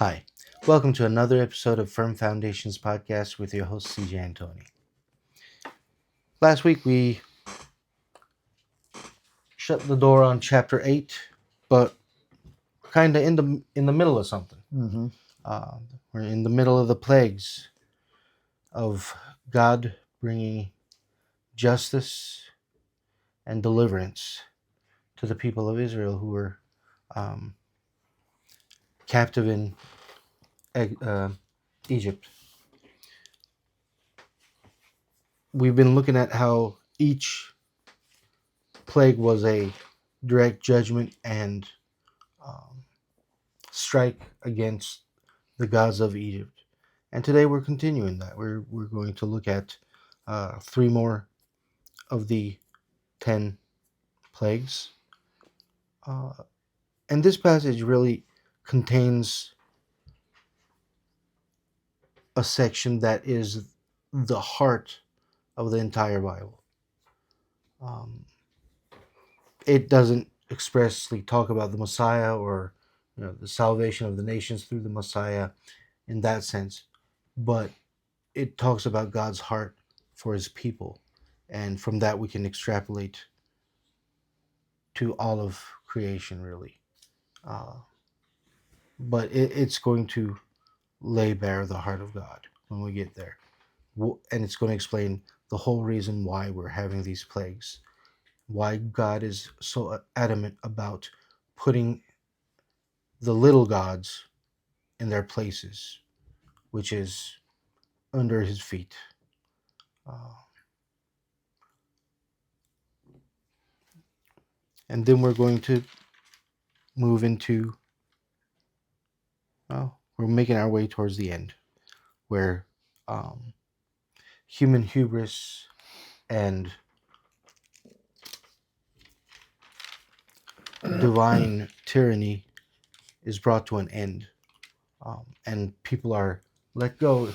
Hi, welcome to another episode of Firm Foundations Podcast with your host CJ and Tony. Last week we shut the door on chapter 8, but kind of in the middle of something. Mm-hmm. Uh, we're in the middle of the plagues of God bringing justice and deliverance to the people of Israel who were um, captive in Egypt. We've been looking at how each plague was a direct judgment and um, strike against the gods of Egypt. And today we're continuing that. We're going to look at three more of the 10 plagues. And this passage really contains a section that is the heart of the entire Bible. It doesn't expressly talk about the Messiah or the salvation of the nations through the Messiah in that sense, but it talks about God's heart for his people. And from that, we can extrapolate to all of creation, really. Uh, but it's going to lay bare the heart of God when we get there. And it's going to explain the whole reason why we're having these plagues, why God is so adamant about putting the little gods in their places, which is under his feet. Uh, and then we're going to move into, well, we're making our way towards the end, where um, human hubris and divine tyranny is brought to an end, and people are let go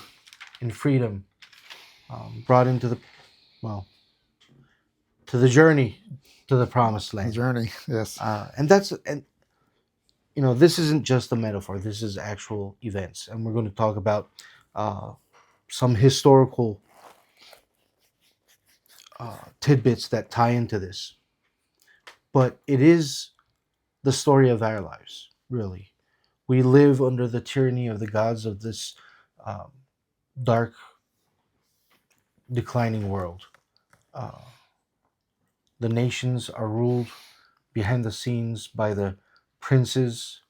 in freedom, brought into the to the journey to the promised land. Journey, yes. And this isn't just a metaphor. This is actual events, and we're going to talk about some historical tidbits that tie into this. But it is the story of our lives, really. We live under the tyranny of the gods of this um, dark, declining world. Uh, the nations are ruled behind the scenes by the princes,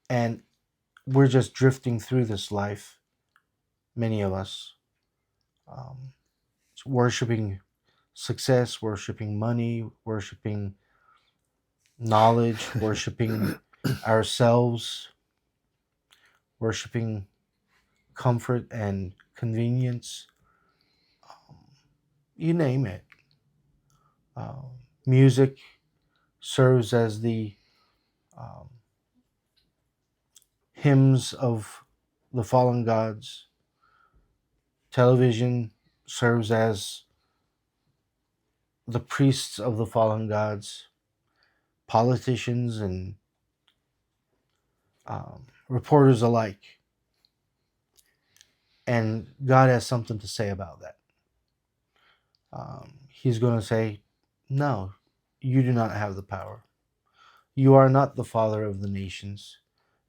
and we're just drifting through this life, many of us, um, worshiping success, worshiping money, worshiping knowledge, worshiping ourselves, worshiping comfort and convenience, you name it. Uh, Music serves as the um, hymns of the fallen gods. Television serves as the priests of the fallen gods. Politicians and reporters alike. And God has something to say about that. He's going to say, no, you do not have the power. You are not the father of the nations.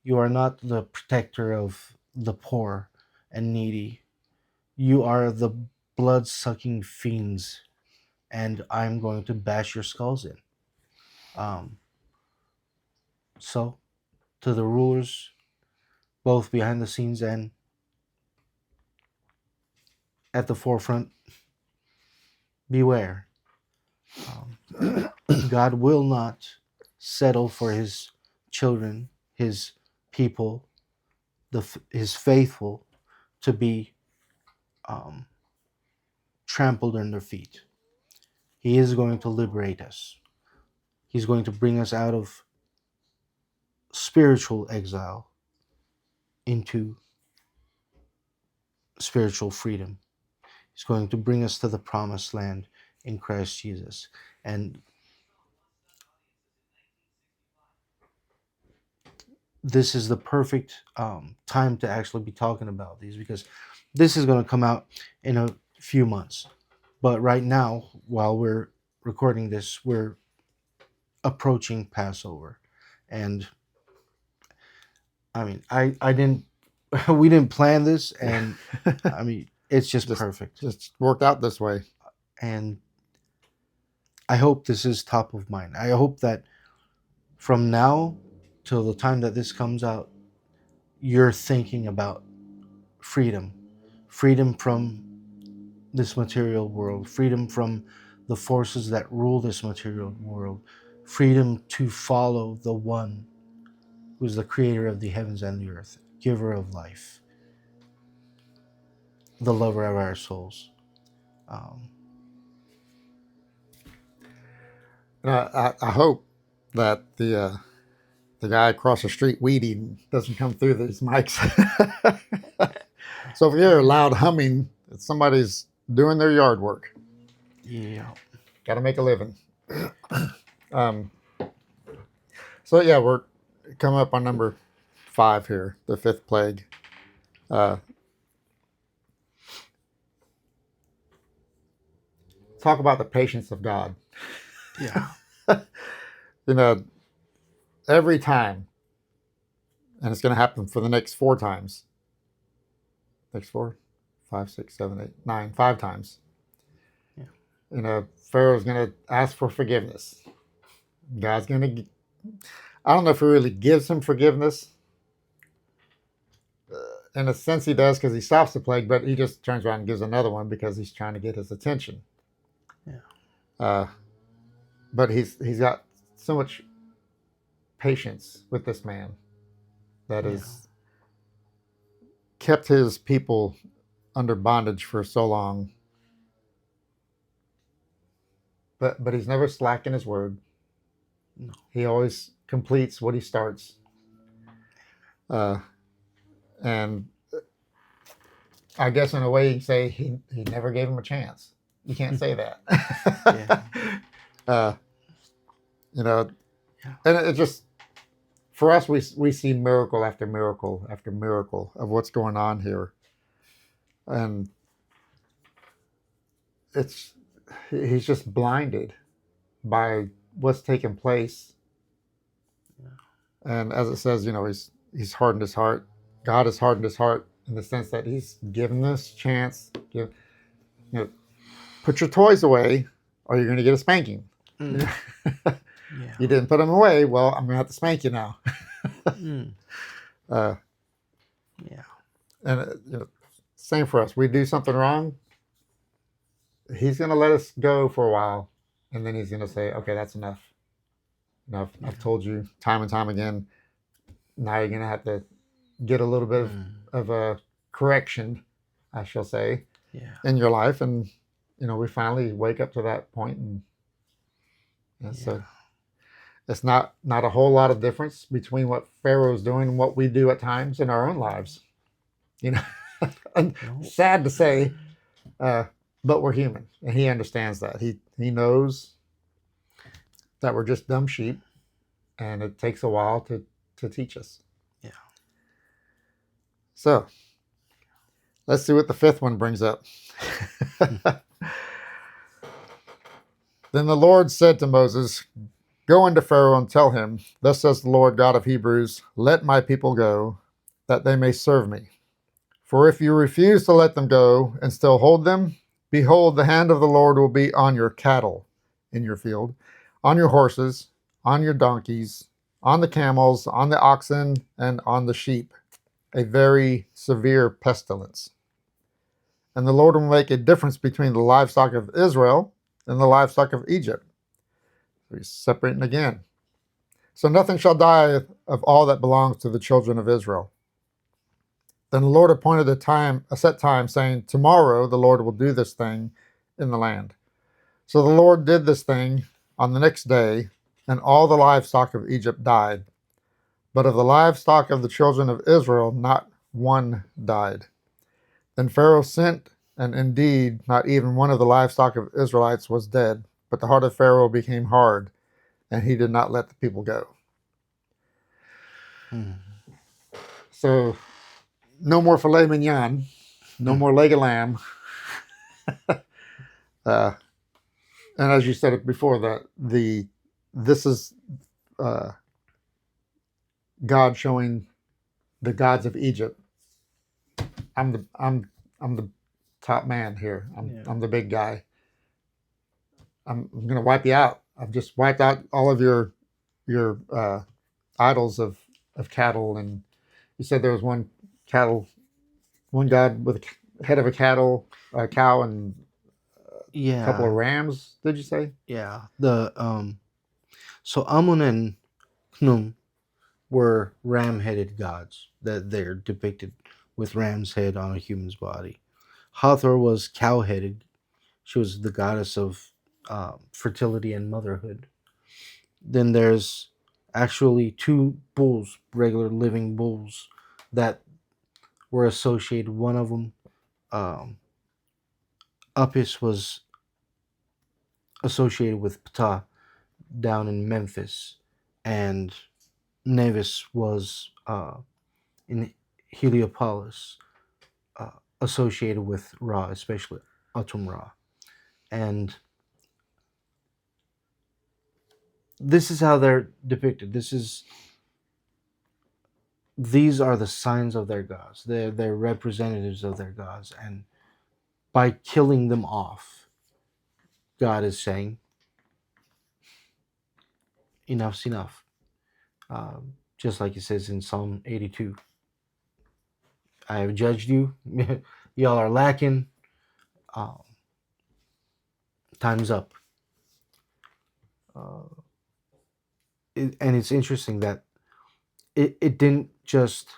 You are not the protector of the poor and needy. You are the blood-sucking fiends, and I'm going to bash your skulls in. Um, so, to the rulers, both behind the scenes and at the forefront, beware. God will not settle for his children, his people, his faithful, to be um, trampled under feet. He is going to liberate us. He's going to bring us out of spiritual exile into spiritual freedom. He's going to bring us to the promised land in Christ Jesus. And this is the perfect time to actually be talking about these, because this is going to come out in a few months. But right now, while we're recording this, we're approaching Passover. And I mean, I didn't, we didn't plan this. And I mean, it's just perfect. Just worked out this way. And I hope this is top of mind. I hope that from now till the time that this comes out, you're thinking about freedom, freedom from this material world, freedom from the forces that rule this material world, freedom to follow the one who is the creator of the heavens and the earth, giver of life, the lover of our souls. I hope that the guy across the street weeding doesn't come through these mics. So if you hear loud humming, it's somebody's doing their yard work. Yeah. Got to make a living. So yeah, we're coming up on number 5 here, the 5th plague. Talk about the patience of God. Yeah. You know, every time, and it's going to happen for the next 4 times. Next 4, 5, 6, 7, 8, 9, 5 times. Yeah. You know, Pharaoh's going to ask for forgiveness. God's going to, I don't know if he really gives him forgiveness. In a sense, he does, because he stops the plague, but he just turns around and gives another one because he's trying to get his attention. Yeah. But he's got so much patience with this man that has kept his people under bondage for so long. But he's never slack in his word. No. He always completes what he starts. And I guess in a way you can say he never gave him a chance. You can't say that. You know, and it just, for us, we see miracle after miracle after miracle of what's going on here. And he's just blinded by what's taking place. And as it says, you know, he's hardened his heart. God has hardened his heart in the sense that he's given this chance. You know, put your toys away or you're going to get a spanking. Yeah. You didn't put them away. Well, I'm going to have to spank you now. Yeah. And you know, same for us. We do something wrong. He's going to let us go for a while. And then he's going to say, okay, that's enough. You know, I've told you time and time again. Now you're going to have to get a little bit of a correction, I shall say, in your life. And, you know, we finally wake up to that point. And so it's not a whole lot of difference between what Pharaoh's doing and what we do at times in our own lives. You know, and sad to say, but we're human. And he understands that. He knows that we're just dumb sheep. And it takes a while to teach us. Yeah. So let's see what the 5th one brings up. Then the Lord said to Moses, "Go unto Pharaoh and tell him, thus says the Lord God of Hebrews, let my people go, that they may serve me. For if you refuse to let them go and still hold them, behold, the hand of the Lord will be on your cattle in your field, on your horses, on your donkeys, on the camels, on the oxen, and on the sheep, a very severe pestilence. And the Lord will make a difference between the livestock of Israel and the livestock of Egypt." So he's separating again. "So nothing shall die of all that belongs to the children of Israel." Then the Lord appointed a set time, saying, "Tomorrow the Lord will do this thing in the land." So the Lord did this thing on the next day, and all the livestock of Egypt died. But of the livestock of the children of Israel, not one died. Then Pharaoh sent, and indeed not even one of the livestock of Israelites was dead. But the heart of Pharaoh became hard, and he did not let the people go. So no more filet mignon, no more leg of lamb. Uh, and as you said it before, this is uh, God showing the gods of Egypt. I'm the top man here. Yeah. I'm the big guy. I'm going to wipe you out. I've just wiped out all of your idols of cattle. And you said there was one god with a head of a cow, and a couple of Yeah. rams. Did you say? Yeah. The so Amun and Knum were ram-headed gods that they're depicted with ram's head on a human's body. Hathor was cow-headed. She was the goddess of fertility and motherhood. Then there's actually two bulls, regular living bulls, that were associated. One of them, um, Apis, was associated with Ptah down in Memphis, and Nevis was in Heliopolis, associated with Ra, especially Atum Ra. And this is how they're depicted. These are the signs of their gods. They're representatives of their gods, and by killing them off, God is saying, "Enough's enough." Just like it says in Psalm 82, "I have judged you. Y'all are lacking. Uh, time's up." Uh, and it's interesting that it didn't just,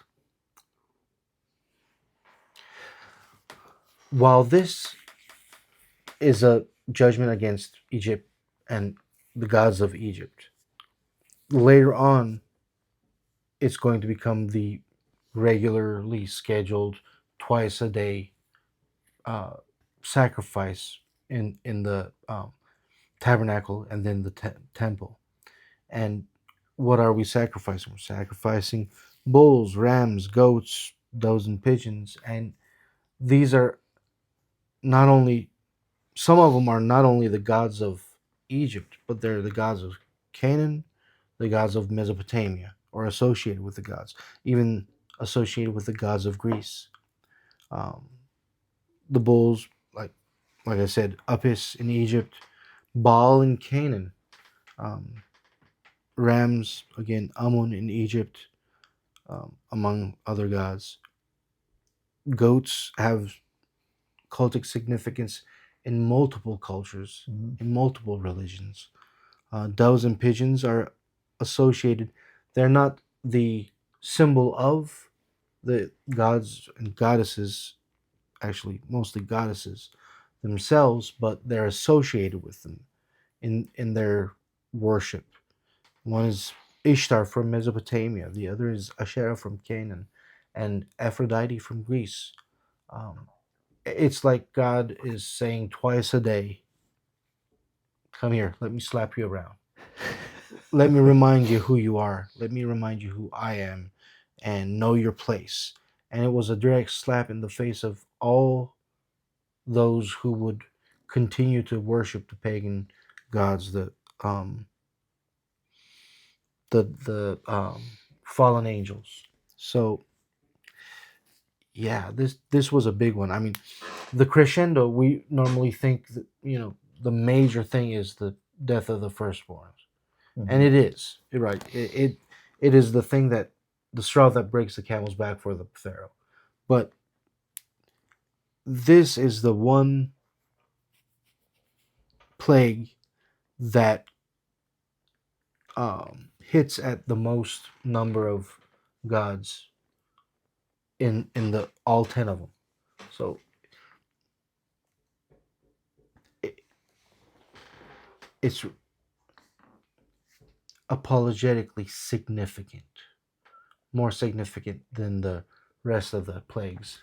while this is a judgment against Egypt and the gods of Egypt, later on it's going to become the regularly scheduled twice a day uh, sacrifice in the tabernacle and then the temple. And what are we sacrificing? We're sacrificing bulls, rams, goats, does, and pigeons. And these are not only, some of them are not only the gods of Egypt, but they're the gods of Canaan, the gods of Mesopotamia, or associated with the gods, even associated with the gods of Greece. Um, the bulls, like I said, Apis in Egypt, Baal in Canaan, um, rams again, Amun in Egypt, among other gods. Goats have cultic significance in multiple cultures, Mhm. in multiple religions. Doves and pigeons are associated. They're not the symbol of the gods and goddesses, actually, mostly goddesses themselves, but they're associated with them in their worship. One is Ishtar from Mesopotamia, the other is Asherah from Canaan, and Aphrodite from Greece. Um, it's like God is saying twice a day, "Come here, let me slap you around. Let me remind you who you are. Let me remind you who I am, and know your place." And it was a direct slap in the face of all those who would continue to worship the pagan gods, um, the fallen angels. So yeah, this was a big one. I mean, the crescendo, we normally think that, the major thing is the death of the firstborn, and Mhm. it is. You're right. It is the thing, that the straw that breaks the camel's back for the Pharaoh. But this is the one plague that hits at the most number of gods in the all 10 of them. So it, it's apologetically significant, more significant than the rest of the plagues.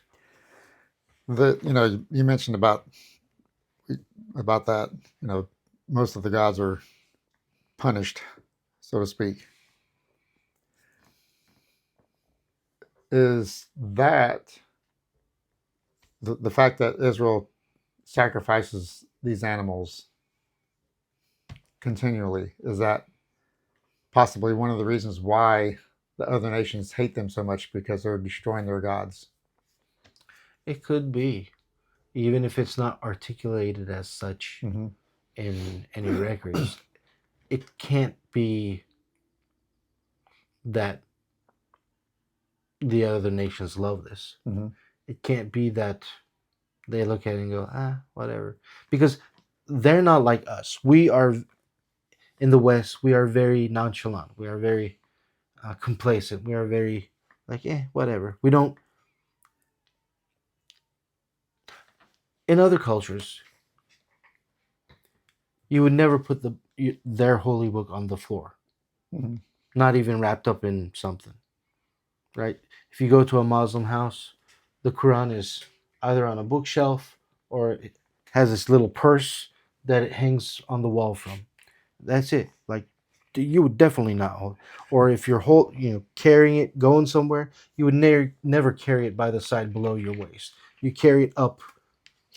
You mentioned about that. You know, most of the gods are punished, so to speak. is that the fact that Israel sacrifices these animals continually, is that possibly one of the reasons why the other nations hate them so much, because they're destroying their gods? It could be, even if it's not articulated as such Mm-hmm. in any records. It can't be that the other nations love this. Mm-hmm. It can't be that they look at it and go, whatever. Because they're not like us. We are, in the West, we are very nonchalant. We are very complacent. We are very, like, whatever. We don't, in other cultures, you would never put their holy book on the floor, Mm-hmm. not even wrapped up in something, right? If you go to a Muslim house, the Quran is either on a bookshelf or it has this little purse that it hangs on the wall from. That's it. Like, you would definitely not hold. Or if you're carrying it, going somewhere, you would never carry it by the side below your waist. You carry it up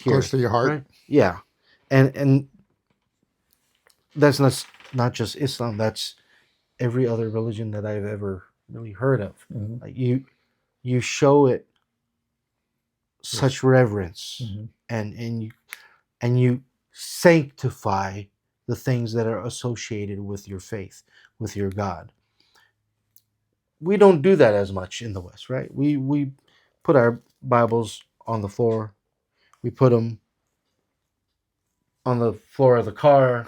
Close here, to your heart. right? Yeah, and that's not just Islam. That's every other religion that I've ever really heard of. Mm-hmm. Like, you show it such reverence, Mm-hmm. and you sanctify the things that are associated with your faith, with your God. We don't do that as much in the West, right? We put our Bibles on the floor. We put them on the floor of the car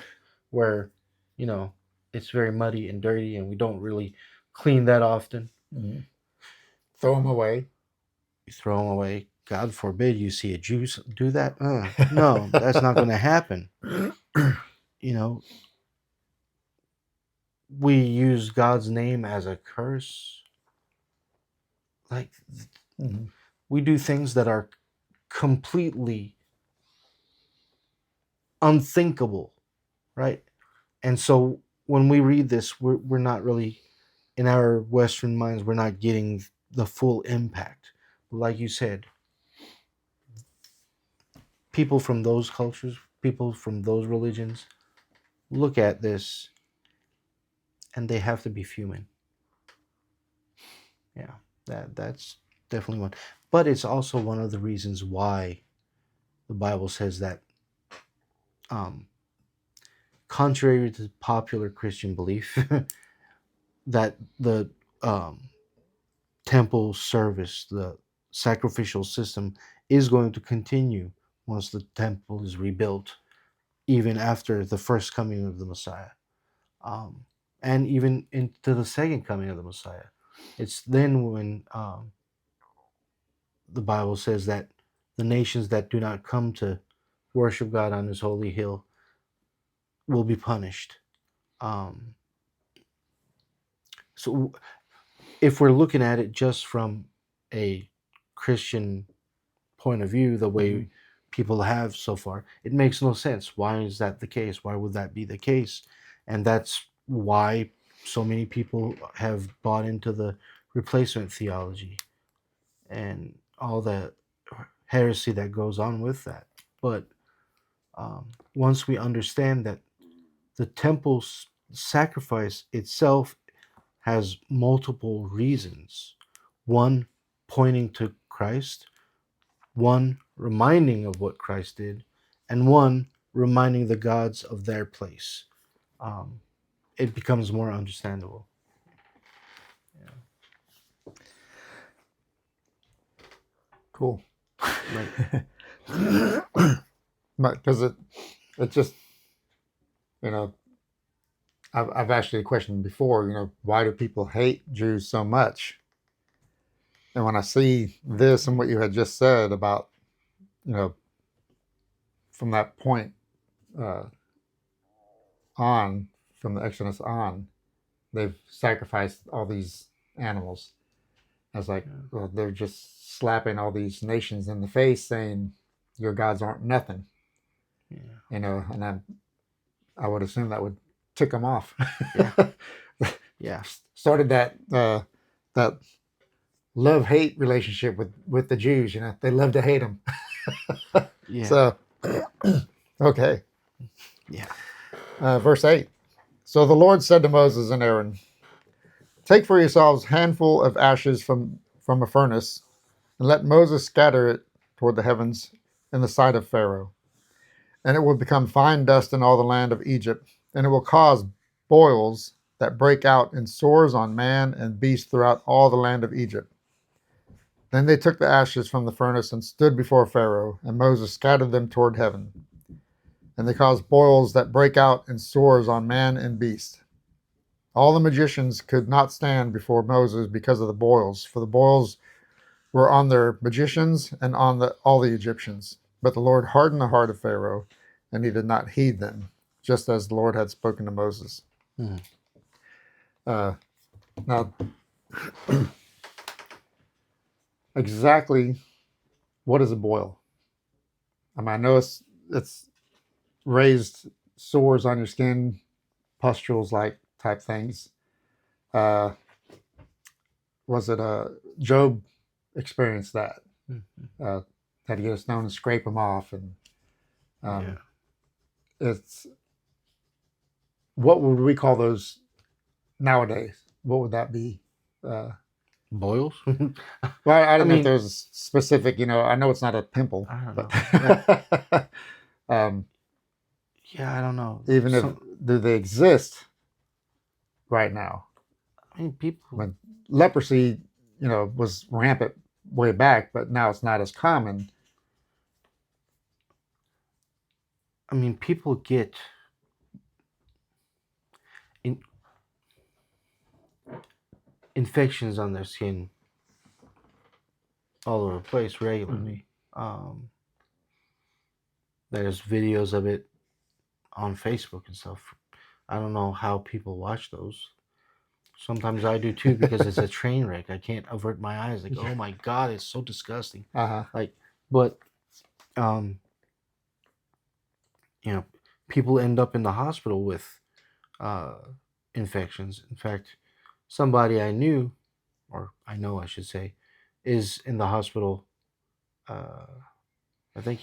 where, you know, it's very muddy and dirty and we don't really clean that often. Mm-hmm. Throw them away. You throw them away. God forbid you see a Jew do that. No, that's not going to happen. You know, we use God's name as a curse. Like, Mm-hmm. we do things that are completely unthinkable, right? And so when we read this, we're not really, in our Western minds, we're not getting the full impact. Like you said, people from those cultures, people from those religions, look at this and they have to be fuming. Yeah, that's definitely one. But it's also one of the reasons why the Bible says that, um, contrary to popular Christian belief, that the um, temple service, the sacrificial system, is going to continue once the temple is rebuilt, even after the first coming of the Messiah, um, and even into the second coming of the Messiah. It's then when the Bible says that the nations that do not come to worship God on His holy hill will be punished. Um, so, if we're looking at it just from a Christian point of view, the Mm-hmm. way people have so far, it makes no sense. Why is that the case? Why would that be the case? And that's why so many people have bought into the replacement theology and all the heresy that goes on with that. But once we understand that the temple's sacrifice itself has multiple reasons, one pointing to Christ, one reminding of what Christ did, and one reminding the gods of their place, um, it becomes more understandable. Cool. Right. Because it just, you know, I've actually questioned before, why do people hate Jews so much? And when I see this and what you had just said about, you know, from that point uh, on, from the Exodus on, they've sacrificed all these animals. I was like, well, they're just slapping all these nations in the face, saying your gods aren't nothing. Yeah. And I would assume that would tick them off. Yeah. Yeah. Started that that love-hate relationship with the Jews. You know, they love to hate them. Yeah. So, okay. Yeah. Verse 8. So the Lord said to Moses and Aaron, take for yourselves a handful of ashes from a furnace, and let Moses scatter it toward the heavens in the sight of Pharaoh. And it will become fine dust in all the land of Egypt, and it will cause boils that break out in sores on man and beast throughout all the land of Egypt. Then they took the ashes from the furnace and stood before Pharaoh, and Moses scattered them toward heaven. And they caused boils that break out in sores on man and beast. All the magicians could not stand before Moses because of the boils, for the boils were on their magicians and on all the Egyptians. But the Lord hardened the heart of Pharaoh, and he did not heed them, just as the Lord had spoken to Moses. Mhm. Uh, Now, exactly what is a boil? I mean, I know it's raised sores on your skin, pustules like type things. Uh, was it Job experienced that? Mhm. Uh, had to get a stone and scrape them off, and Yeah. um, it's what would we call those nowadays? What would that be? Uh, Boils? well, I I don't know if mean, there's a specific. You know, I know it's not a pimple, I don't but know. Yeah. um, Yeah, I don't know. even if Some, do they exist right now? I mean, people. When leprosy, was rampant way back, but now it's not as common. I mean, people get in, infections on their skin all over the place Mm-hmm. regularly. Um, there's videos of it on Facebook and stuff. I don't know how people watch those. Sometimes I do too because it's a train wreck. I can't avert my eyes. Like, oh my god, it's so disgusting. Uh-huh. Like, but um, you know, people end up in the hospital with uh, infections. In fact, somebody I knew, or I know, I should say, is in the hospital. Uh, I think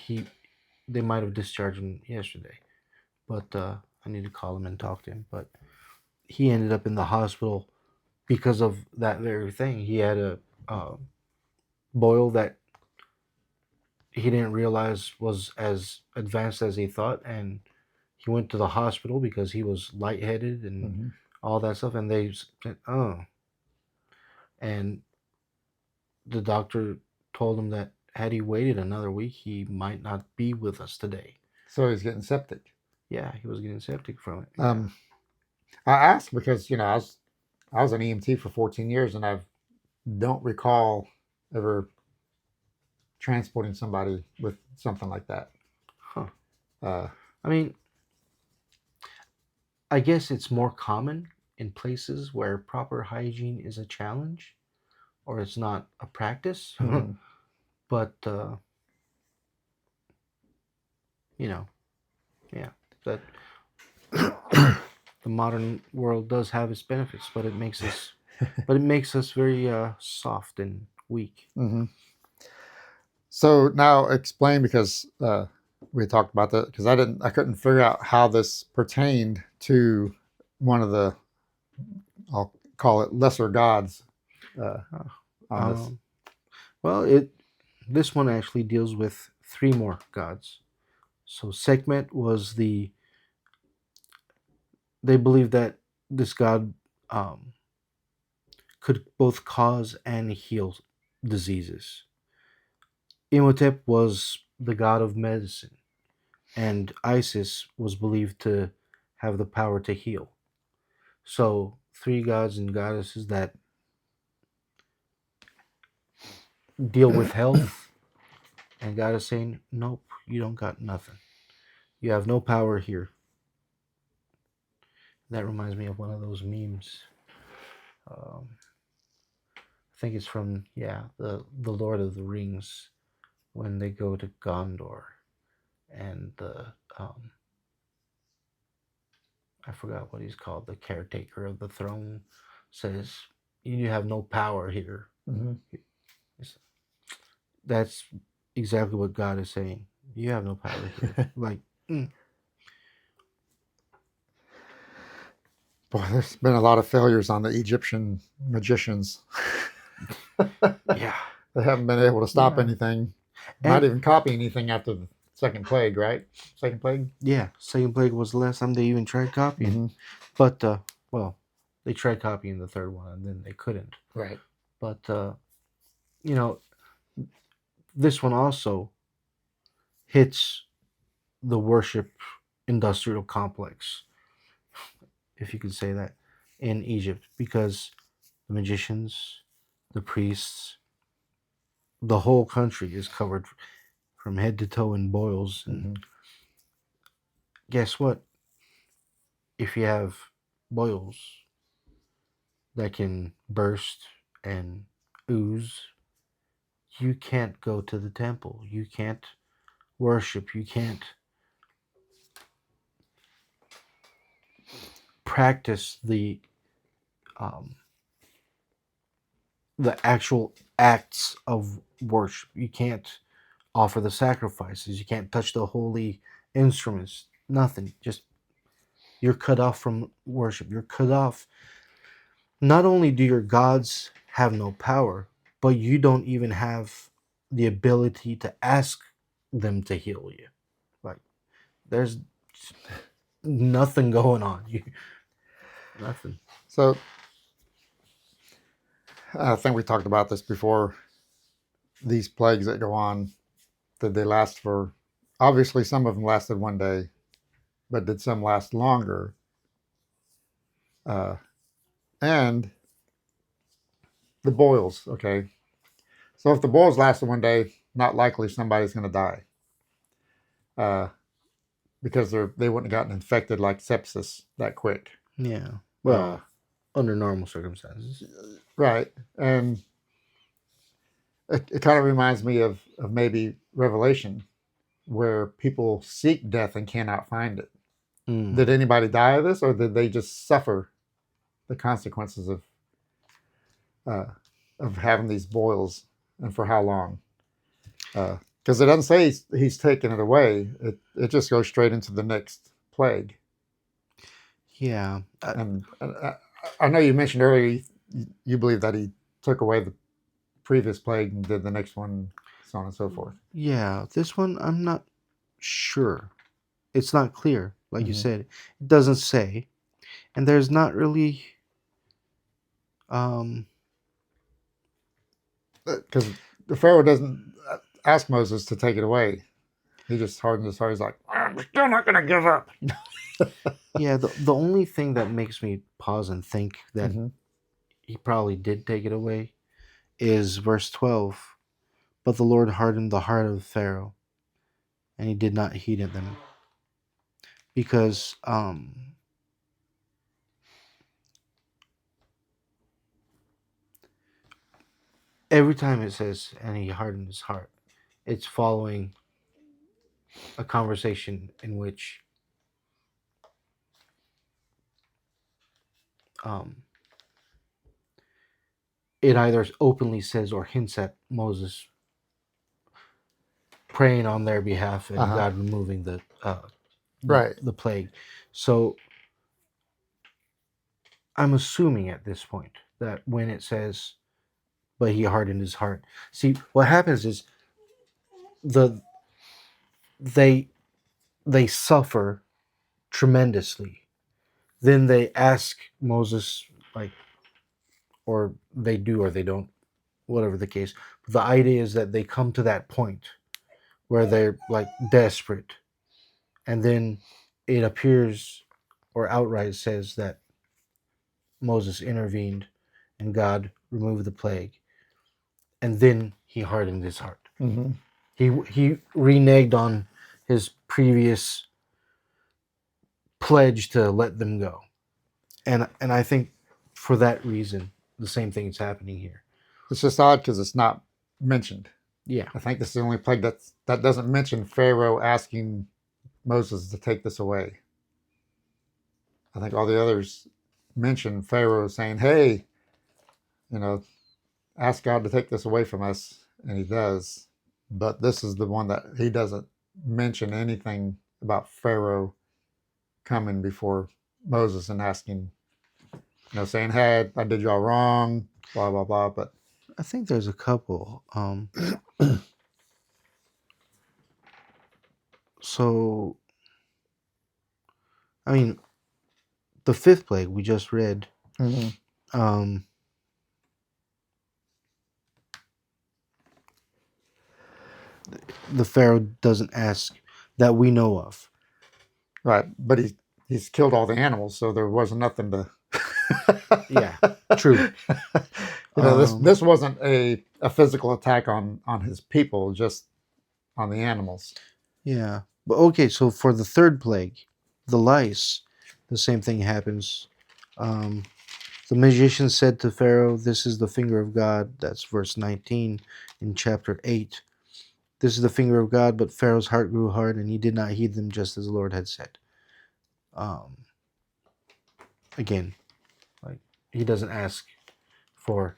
they might have discharged him yesterday, but I need to call him and talk to him. But he ended up in the hospital because of that very thing. He had a uh, boil that he didn't realize was as advanced as he thought, and he went to the hospital because he was lightheaded and Mm-hmm. all that stuff. And they said, "Oh," and the doctor told him that had he waited another week, he might not be with us today. So he's getting septic. Yeah, he was getting septic from it. Yeah. Um, I asked because I was an EMT for 14 years, and I don't recall ever transporting somebody with something like that. Huh. Uh, I mean, I guess it's more common in places where proper hygiene is a challenge or it's not a practice. mhm. But you know, yeah, that the modern world does have its benefits, but it makes us very soft and weak. Mhm. So now explain, because we talked about that, because I couldn't figure out how this pertained to one of the, I'll call it, lesser gods uh, Uh, on this. um, well, it this one actually deals with three more gods. So Sekhmet was they believe that this god um, could both cause and heal diseases. Imhotep was the god of medicine, and Isis was believed to have the power to heal. So, three gods and goddesses that deal with health, and God is saying, nope, you don't got nothing. You have no power here. That reminds me of one of those memes. Um, I think it's from, yeah, the Lord of the Rings when they go to Gondor and I forgot what he's called, the caretaker of the throne says, you have no power here. Mhm. That's exactly what God is saying. You have no power here. Like, Boy, there's been a lot of failures on the Egyptian magicians. yeah. They haven't been able to stop Yeah. anything, not And even copy anything after the second plague, right? Second plague? yeah, second plague was the last time they even tried copying. Mm-hmm. But well, they tried copying the third one and then they couldn't. Right. But you know, this one also hits the worship industrial complex, if you could say that, in Egypt, because the magicians, the priests, the whole country is covered from head to toe in boils. And Mm-hmm. guess what? If you have boils that can burst and ooze, you can't go to the temple. You can't worship. You can't practice um, the actual acts of worship. You can't offer the sacrifices. You can't touch the holy instruments. Nothing. Just you're cut off from worship. You're cut off. Not only do your gods have no power, but you don't even have the ability to ask them to heal you. Like there's nothing going on. Nothing. So I think we talked about this before. These plagues that go on, did they last for? Obviously, some of them lasted one day, but did some last longer? Uh, and the boils. Okay, so if the boils lasted one day, not likely somebody's going to die, uh, because they wouldn't have gotten infected like sepsis that quick. Yeah. Uh, Well, under normal circumstances. right, and it kind of reminds me of maybe Revelation, where people seek death and cannot find it. Mm. Did anybody die of this, or did they just suffer the consequences uh, of having these boils, and for how long? Because it doesn't say he's taken it away. It just goes straight into the next plague. Yeah. And I know you mentioned earlier you believe that he took away the previous plague and did the next one, so on and so forth. Yeah. This one, I'm not sure. It's not clear. Like you Mm-hmm. said, it doesn't say. And there's not really. Um, Because the Pharaoh doesn't ask Moses to take it away. He just hardens his heart. He's like, I'm still not going to give up. yeah. The only thing that makes me pause and think that Mm-hmm. he probably did take it away is verse 12. But the Lord hardened the heart of Pharaoh, and he did not heed them. Because every time it says, and he hardened his heart, it's following a conversation in which um, it either openly says or hints at Moses praying on their behalf Uh and huh. God removing Right. the plague. So I'm assuming at this point that when it says, "But he hardened his heart," see what happens is the they they suffer tremendously. Then they ask Moses, like, or they do or they don't, whatever the case. The idea is that they come to that point where they're like desperate, and then it appears or outright says that Moses intervened and God removed the plague, and then he hardened his heart. Mm-hmm. He reneged on his previous pledge to let them go, and I think for that reason the same thing is happening here. It's just odd because it's not mentioned. Yeah, I think this is the only plague that doesn't mention Pharaoh asking Moses to take this away. I think all the others mention Pharaoh saying, "Hey, you know, ask God to take this away from us, and He does. But this is the one that He doesn't mention anything about Pharaoh coming before Moses and asking, saying, "Hey, I did y'all wrong," blah blah blah. But I think there's a couple. So, I mean, the fifth plague we just read. Um, the Pharaoh doesn't ask that we know of. right, but he's killed all the animals, so there wasn't nothing to. Yeah, true. This wasn't a physical attack on his people, just on the animals. Yeah, but okay. So for the third plague, the lice, the same thing happens. The magician said to Pharaoh, "This is the finger of God." That's verse 19 in chapter 8. This is the finger of God, but Pharaoh's heart grew hard, and he did not heed them, just as the Lord had said. Again, like he doesn't ask for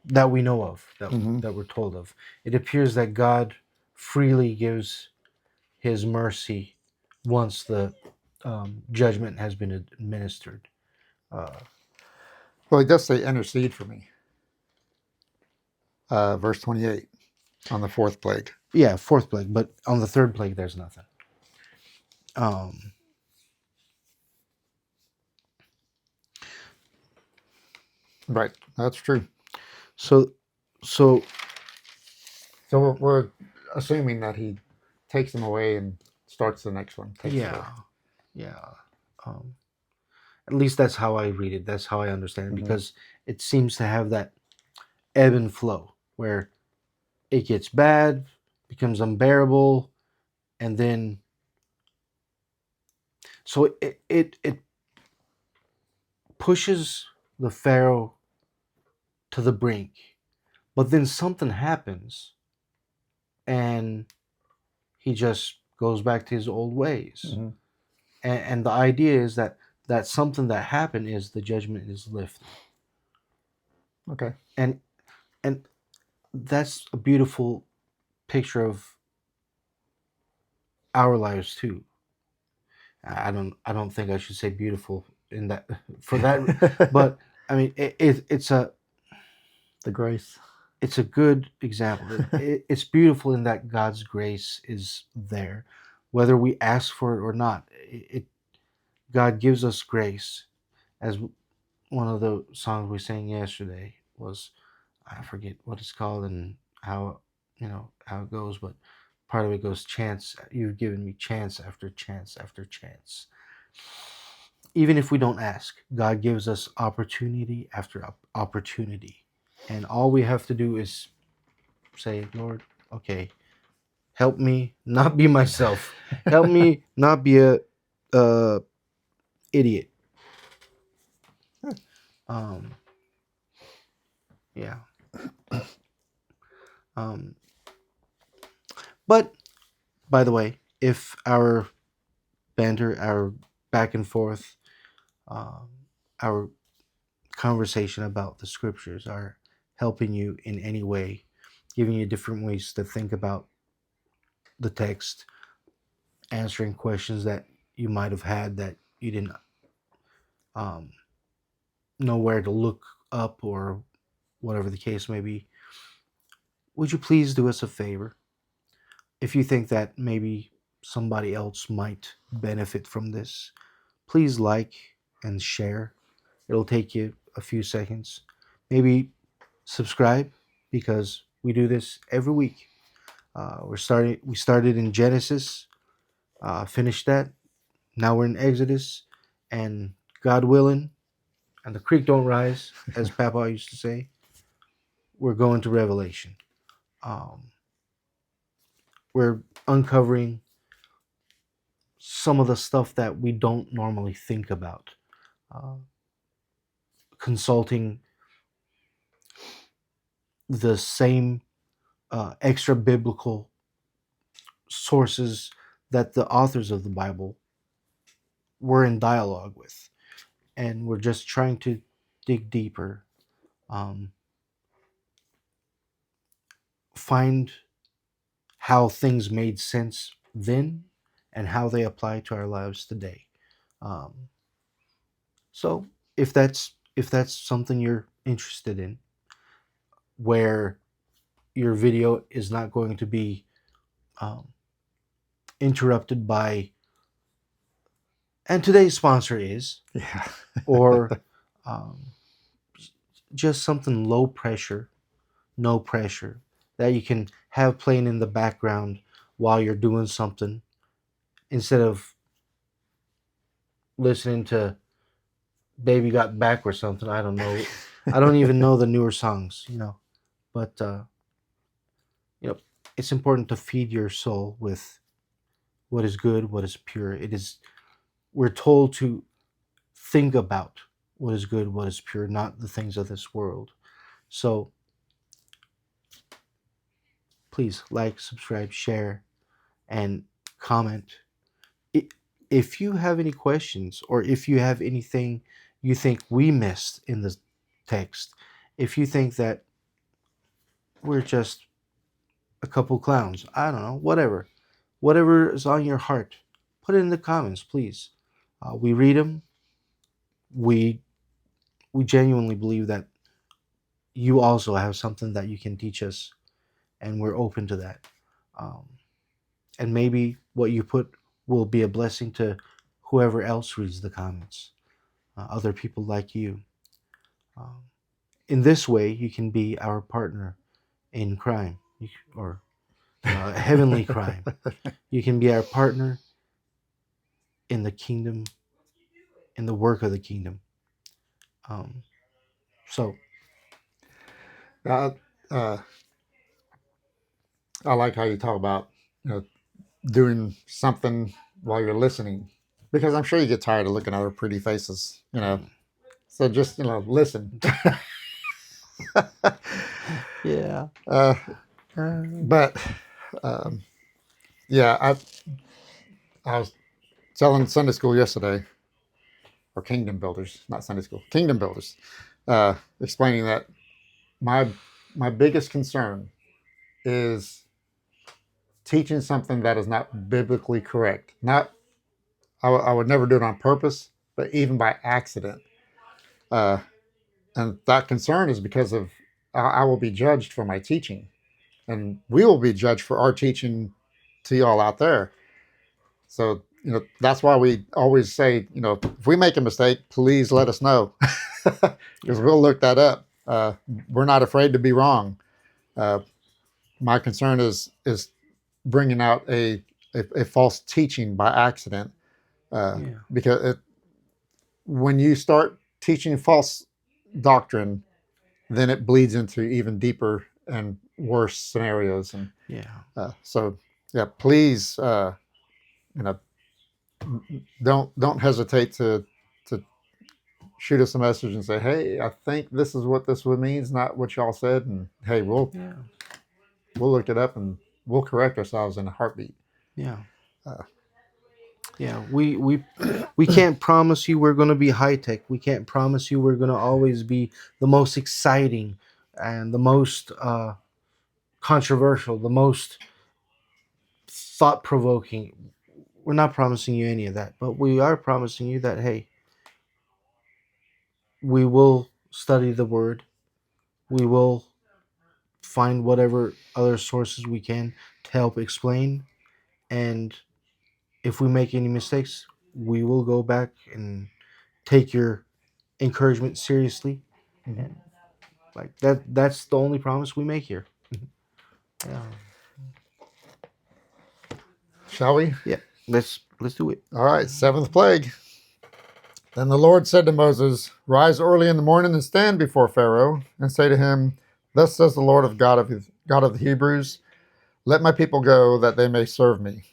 that we know of, that we're told of. It appears that God freely gives His mercy once the judgment has been administered. Well, He does say, "Intercede for me." Verse 28 on the fourth plague. Yeah, fourth plague, but on the third plague, there's nothing. Right, that's true. So So we're assuming that He takes them away and starts the next one. yeah, yeah. At least that's how I read it. That's how I understand it, because it seems to have that ebb and flow where it gets bad, becomes unbearable, and then so it pushes the Pharaoh to the brink, but then something happens, and he just goes back to his old ways. And the idea is that something that happened is the judgment is lifted. Okay. And that's a beautiful picture of our lives too. I don't think I should say beautiful in that for that, but I mean it's the grace. it's a good example. It's beautiful in that God's grace is there, whether we ask for it or not. God gives us grace, as one of the songs we sang yesterday was, I forget what it's called and how it goes, but part of it goes, chance, you've given me chance after chance after chance. Even if we don't ask, God gives us opportunity after opportunity, and all we have to do is say, Lord, okay, help me not be myself, help me not be a idiot. um yeah. um but by the way, if our banter, our back and forth, um, our conversation about the scriptures are helping you in any way, giving you different ways to think about the text, answering questions that you might have had that you didn't um, know where to look up, or whatever the case may be, would you please do us a favor? If you think that maybe somebody else might benefit from this, please like and share. It'll take you a few seconds. Maybe subscribe, because we do this every week. We started in Genesis, finished that. Now we're in Exodus, and God willing, and the creek don't rise, as Papa used to say, we're going to Revelation. Um, we're uncovering some of the stuff that we don't normally think about. Uh, Consulting the same extra biblical sources that the authors of the Bible were in dialogue with, and we're just trying to dig deeper. Um, find how things made sense then and how they apply to our lives today. Um, so if that's something you're interested in, where your video is not going to be um, interrupted by, and today's sponsor is, Yeah. or um, just something low pressure, no pressure, that you can have playing in the background while you're doing something instead of listening to Baby Got Back or something. I don't know. I don't even know the newer songs. But you know, it's important to feed your soul with what is good, what is pure. We're told to think about what is good, what is pure, not the things of this world. So please like, subscribe, share, and comment. If you have any questions, or if you have anything you think we missed in the text, if you think that we're just a couple clowns, I don't know, whatever is on your heart, put it in the comments, please. We read them. We we genuinely believe that you also have something that you can teach us, and we're open to that. um, and maybe what you put will be a blessing to whoever else reads the comments, other people like you. um, in this way you can be our partner in crime, or heavenly crime. You can be our partner in the kingdom, in the work of the kingdom. Um, so uh, uh, I like how you talk about, doing something while you're listening, because I'm sure you get tired of looking at our pretty faces. So just listen. yeah. uh, but yeah, I was telling Sunday school yesterday, or Kingdom Builders, not Sunday school, Kingdom Builders, explaining that my my biggest concern is teaching something that is not biblically correct. Not I would never do it on purpose, but even by accident. Uh, and that concern is because of I will be judged for my teaching, and we will be judged for our teaching to y'all out there. So that's why we always say, if we make a mistake, please let us know, because Yeah. we'll look that up. We're not afraid to be wrong. Uh, my concern is bringing out a false teaching by accident, Yeah. because when you start teaching false doctrine, then it bleeds into even deeper and worse scenarios. And Yeah. so, yeah, please, you know, don't hesitate to shoot us a message and say, hey, I think this is what this would means, not what y'all said, and hey, Yeah. we'll look it up and we'll correct ourselves in a heartbeat. Yeah. Uh, Yeah. We can't promise you we're going to be high tech. We can't promise you we're going to always be the most exciting and the most controversial, the most thought provoking. We're not promising you any of that, but we are promising you that, hey, we will study the word. We will find whatever other sources we can to help explain. And if we make any mistakes, we will go back and take your encouragement seriously. mhm. And like that's the only promise we make here. Yeah. Shall we? Yeah. Let's do it. All right, seventh plague. Then the Lord said to Moses, rise early in the morning and stand before Pharaoh and say to him, thus says the Lord of God of the Hebrews, let my people go that they may serve me.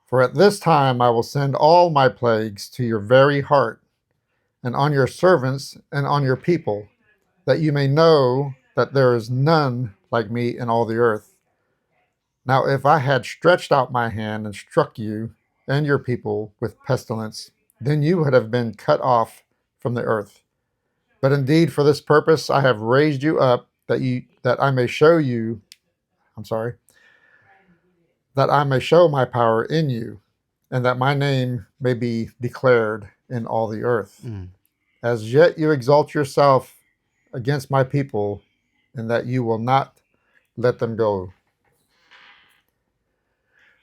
For at this time I will send all my plagues to your very heart, and on your servants and on your people, that you may know that there is none like me in all the earth. Now, if I had stretched out my hand and struck you and your people with pestilence, then you would have been cut off from the earth. But indeed, for this purpose I have raised you up, that I may show you. I'm sorry, that I may show my power in you, and that my name may be declared in all the earth. Mm. As yet you exalt yourself against my people, and that you will not let them go.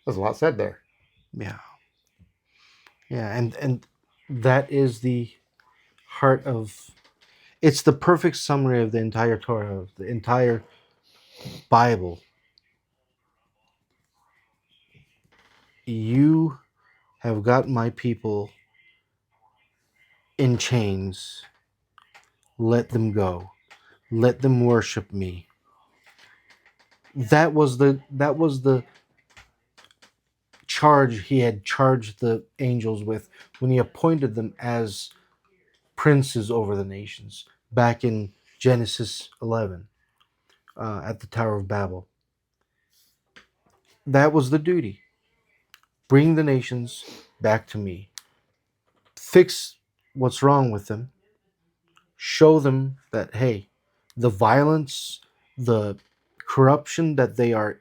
There's a lot said there. Yeah. Yeah. And that is the heart of it's the perfect summary of the entire Torah, of the entire Bible. You have got my people in chains. Let them go. Let them worship me. That was the charge he had charged the angels with when he appointed them as princes over the nations back in Genesis 11 at the Tower of Babel. That was the duty. Bring the nations back to me. Fix what's wrong with them. Show them that, hey, the violence, the corruption that they are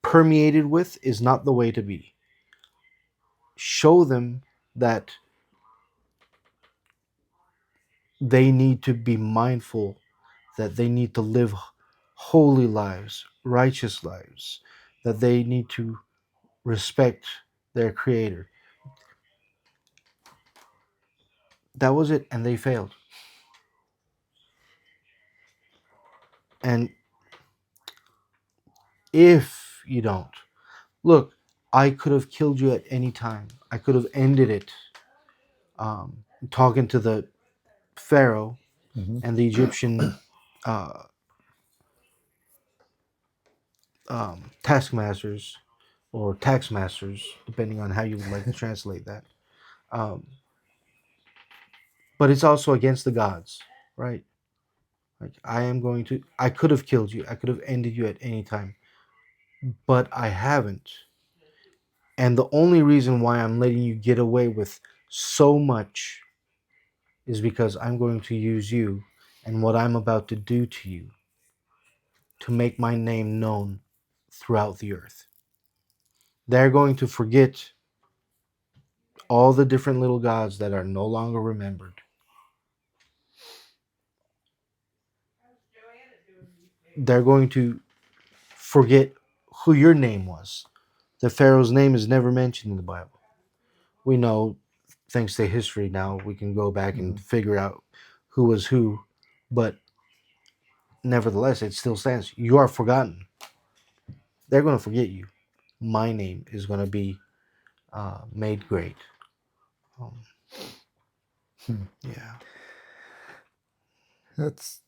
permeated with is not the way to be. Show them that they need to be mindful, that they need to live holy lives, righteous lives, that they need to respect their creator. That was it, and they failed. And if you don't, look, I could have killed you at any time. I could have ended it. Talking to the Pharaoh Mm-hmm. and the Egyptian taskmasters or taxmasters, depending on how you would like to translate that. Um, but it's also against the gods, right? Like I could have killed you. I could have ended you at any time, but I haven't. And the only reason why I'm letting you get away with so much is because I'm going to use you and what I'm about to do to you to make my name known throughout the earth. They're going to forget all the different little gods that are no longer remembered. They're going to forget who your name was. The Pharaoh's name is never mentioned in the Bible. We know, thanks to history now, we can go back Mm-hmm. and figure out who was who, but nevertheless, it still stands. You are forgotten. They're going to forget you. My name is going to be made great. Um, Hmm. yeah. It's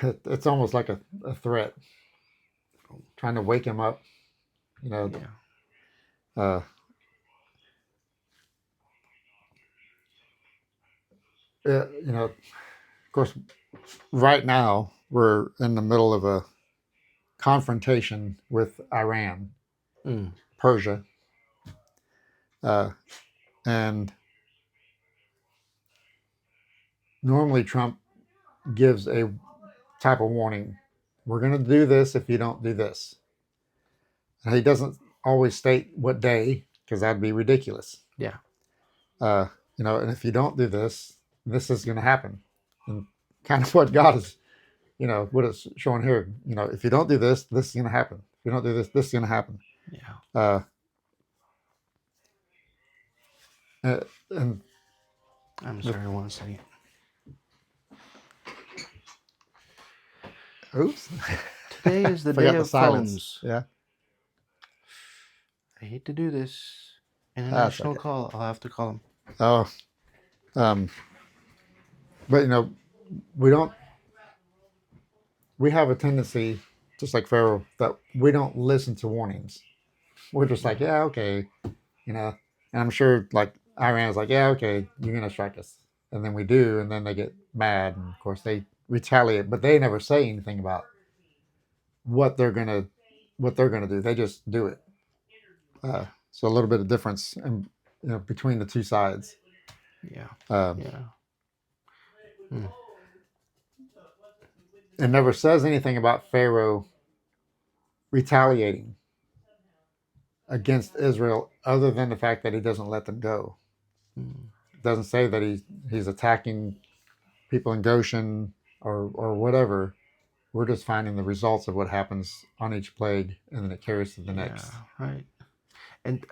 it's almost like a threat, trying to wake him up. You know, Yeah. uh, of course, right now we're in the middle of a confrontation with Iran, Mm. Persia, uh, and normally Trump gives a type of warning. We're going to do this if you don't do this. And he doesn't always state what day because that'd be ridiculous. Yeah. Uh, and if you don't do this, this is going to happen. And kind of what God is, what it's showing here. If you don't do this, this is going to happen. If you don't do this, this is going to happen. Yeah. Uh, and I'm sorry, one second. oops, Today is the day forgot the of silence. phones. Yeah, I hate to do this. that's International okay. call. I'll have to call him. Oh, um, but we don't. We have a tendency, just like Pharaoh, that we don't listen to warnings. We're just like, yeah, okay, you know. And I'm sure, like Iran is like, yeah, okay, you're gonna strike us, and then we do, and then they get mad, and of course they retaliate, but they never say anything about what they're gonna what they're gonna do. They just do it. So a little bit of difference, between the two sides. Yeah. Um, Yeah. Mm. It never says anything about Pharaoh retaliating against Israel other than the fact that he doesn't let them go. Mm. It doesn't say that he's attacking people in Goshen or whatever. We're just finding the results of what happens on each plague, and then it carries to the Yeah, next. right. And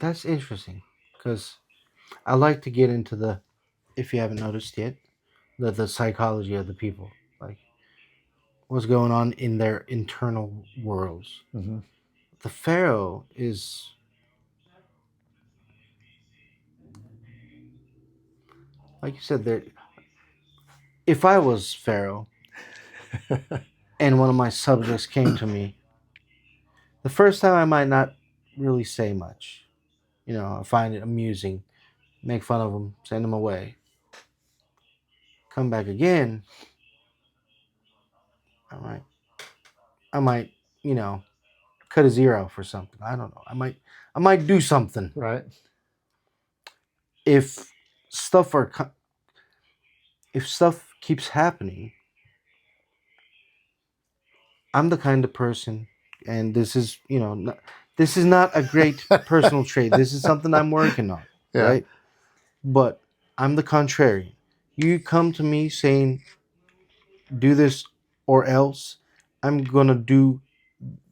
that's interesting because I like to get into the, if you haven't noticed yet, the psychology of the people, like what's going on in their internal worlds. Mm-hmm. The Pharaoh is, like you said, there. If I was Pharaoh and one of my subjects came to me, the first time I might not really say much. I find it amusing, make fun of them, send them away. Come back again, I might, I might, you know, cut a zero for something. I don't know. I might do something. Right. If stuff are, if stuff keeps happening, I'm the kind of person, and this is, this is not a great personal trait. This is something I'm working on, Yeah. right? But I'm the contrarian. You come to me saying, do this or else, I'm going to do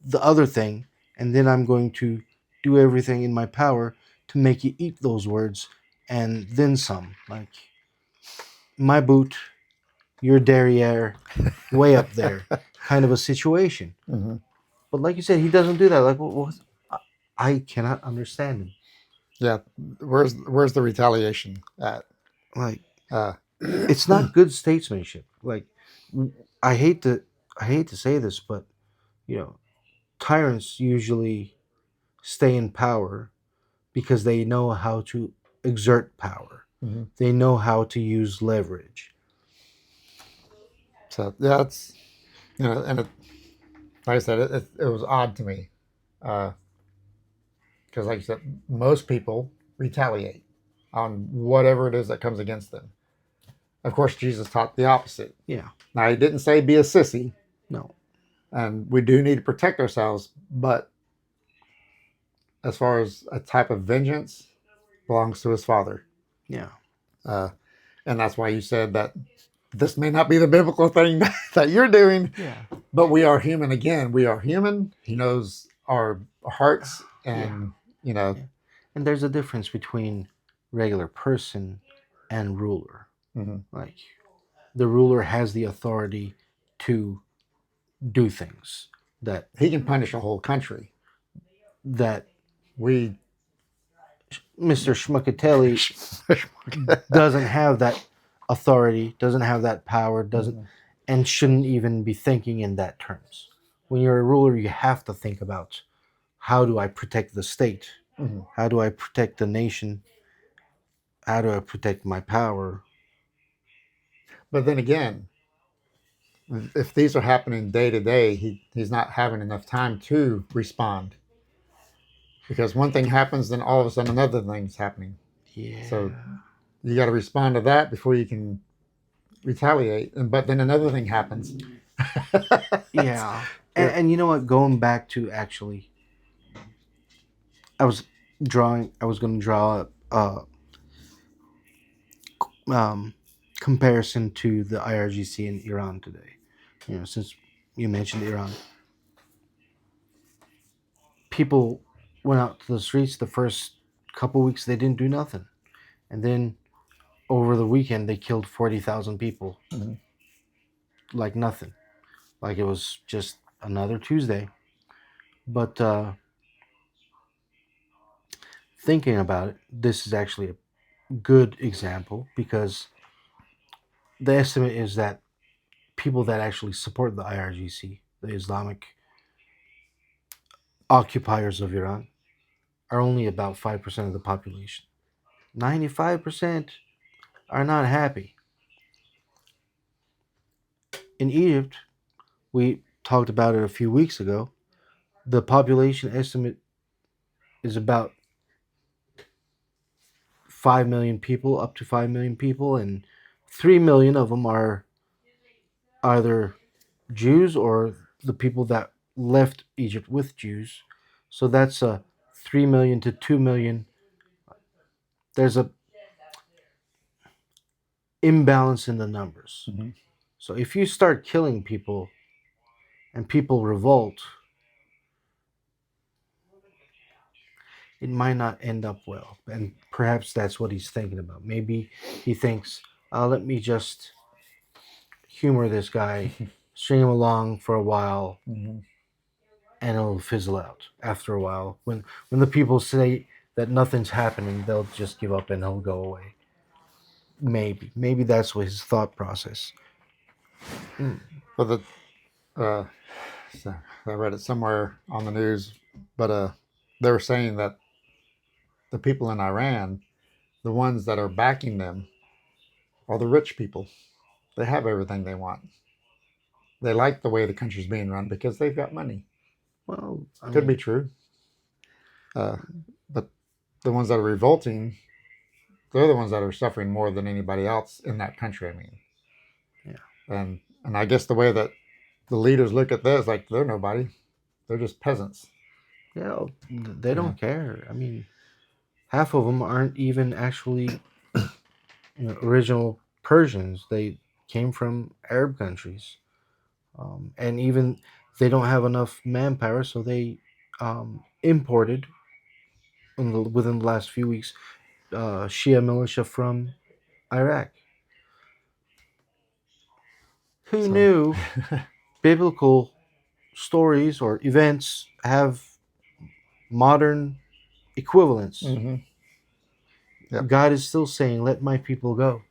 the other thing, and then I'm going to do everything in my power to make you eat those words and then some. Like, my boot, your derriere, way up there, kind of a situation. Mm-hmm. But like you said, he doesn't do that. Like, what? I cannot understand him. Yeah. Where's the retaliation at? Like, Uh, it's not good statesmanship. Like, I hate to, I hate to say this, but you know, tyrants usually stay in power because they know how to exert power. mm-hmm. They know how to use leverage. So yeah, it's and like I said, it was odd to me because, like you said, most people retaliate on whatever it is that comes against them. Of course, Jesus taught the opposite. Yeah. Now, he didn't say be a sissy, No. and we do need to protect ourselves, but as far as a type of vengeance, belongs to his father. Yeah. Uh, and that's why you said that this may not be the biblical thing that you're doing, Yeah. but we are human again. We are human. He knows our hearts, and Yeah. And there's a difference between regular person and ruler. mm-hmm. Like, the ruler has the authority to do things that He can punish a whole country. that We Mr. Schmuckatelli doesn't have that authority, doesn't have that power, doesn't, and shouldn't even be thinking in that terms. When you're a ruler, you have to think about, how do I protect the state? mm-hmm. How do I protect the nation? How do I protect my power? But then again, if these are happening day to day, he's not having enough time to respond. Because one thing happens, then all of a sudden another thing's happening. Yeah. So you got to respond to that before you can retaliate. But then another thing happens. Yeah. Yeah. And you know what? Going back to, actually, I was I was going to draw a comparison to the IRGC in Iran today. Since you mentioned Iran, people went out to the streets the first couple weeks. They didn't do nothing, and then over the weekend they killed 40,000 people, Mm-hmm. like nothing, like it was just another Tuesday. But thinking about it, this is actually a good example, because the estimate is that people that actually support the IRGC, the Islamic occupiers of Iran, are only about 5% of the population. 95% are not happy. In Egypt, we talked about it a few weeks ago, the population estimate is about 5 million people, up to 5 million people, and 3 million of them are either Jews or the people that left Egypt with Jews. So that's a 3 million to 2 million. There's a imbalance in the numbers. Mhm. So if you start killing people and people revolt, it might not end up well. And perhaps that's what he's thinking about. Maybe he thinks, let me just humor this guy, string him along for a while, Mhm. and it'll fizzle out after a while. When the people say that nothing's happening, they'll just give up and he'll go away. Maybe that's what his thought process. Mm. But uh, so I read it somewhere on the news, but they were saying that the people in Iran, the ones that are backing them, are the rich people. They have everything they want. They like the way the country's being run because they've got money. Well, I Could be mean, true. But the ones that are revolting, they're the ones that are suffering more than anybody else in that country. I mean, yeah, and I guess the way that the leaders look at this, like they're nobody. They're just peasants. yeah, they Yeah. don't care. I mean, half of them aren't even actually original Persians. They came from Arab countries, and even they don't have enough manpower, so they imported within the last few weeks Shia militia from Iraq. Who So, knew biblical stories or events have modern equivalents? hmm yep. God is still saying, "Let my people go."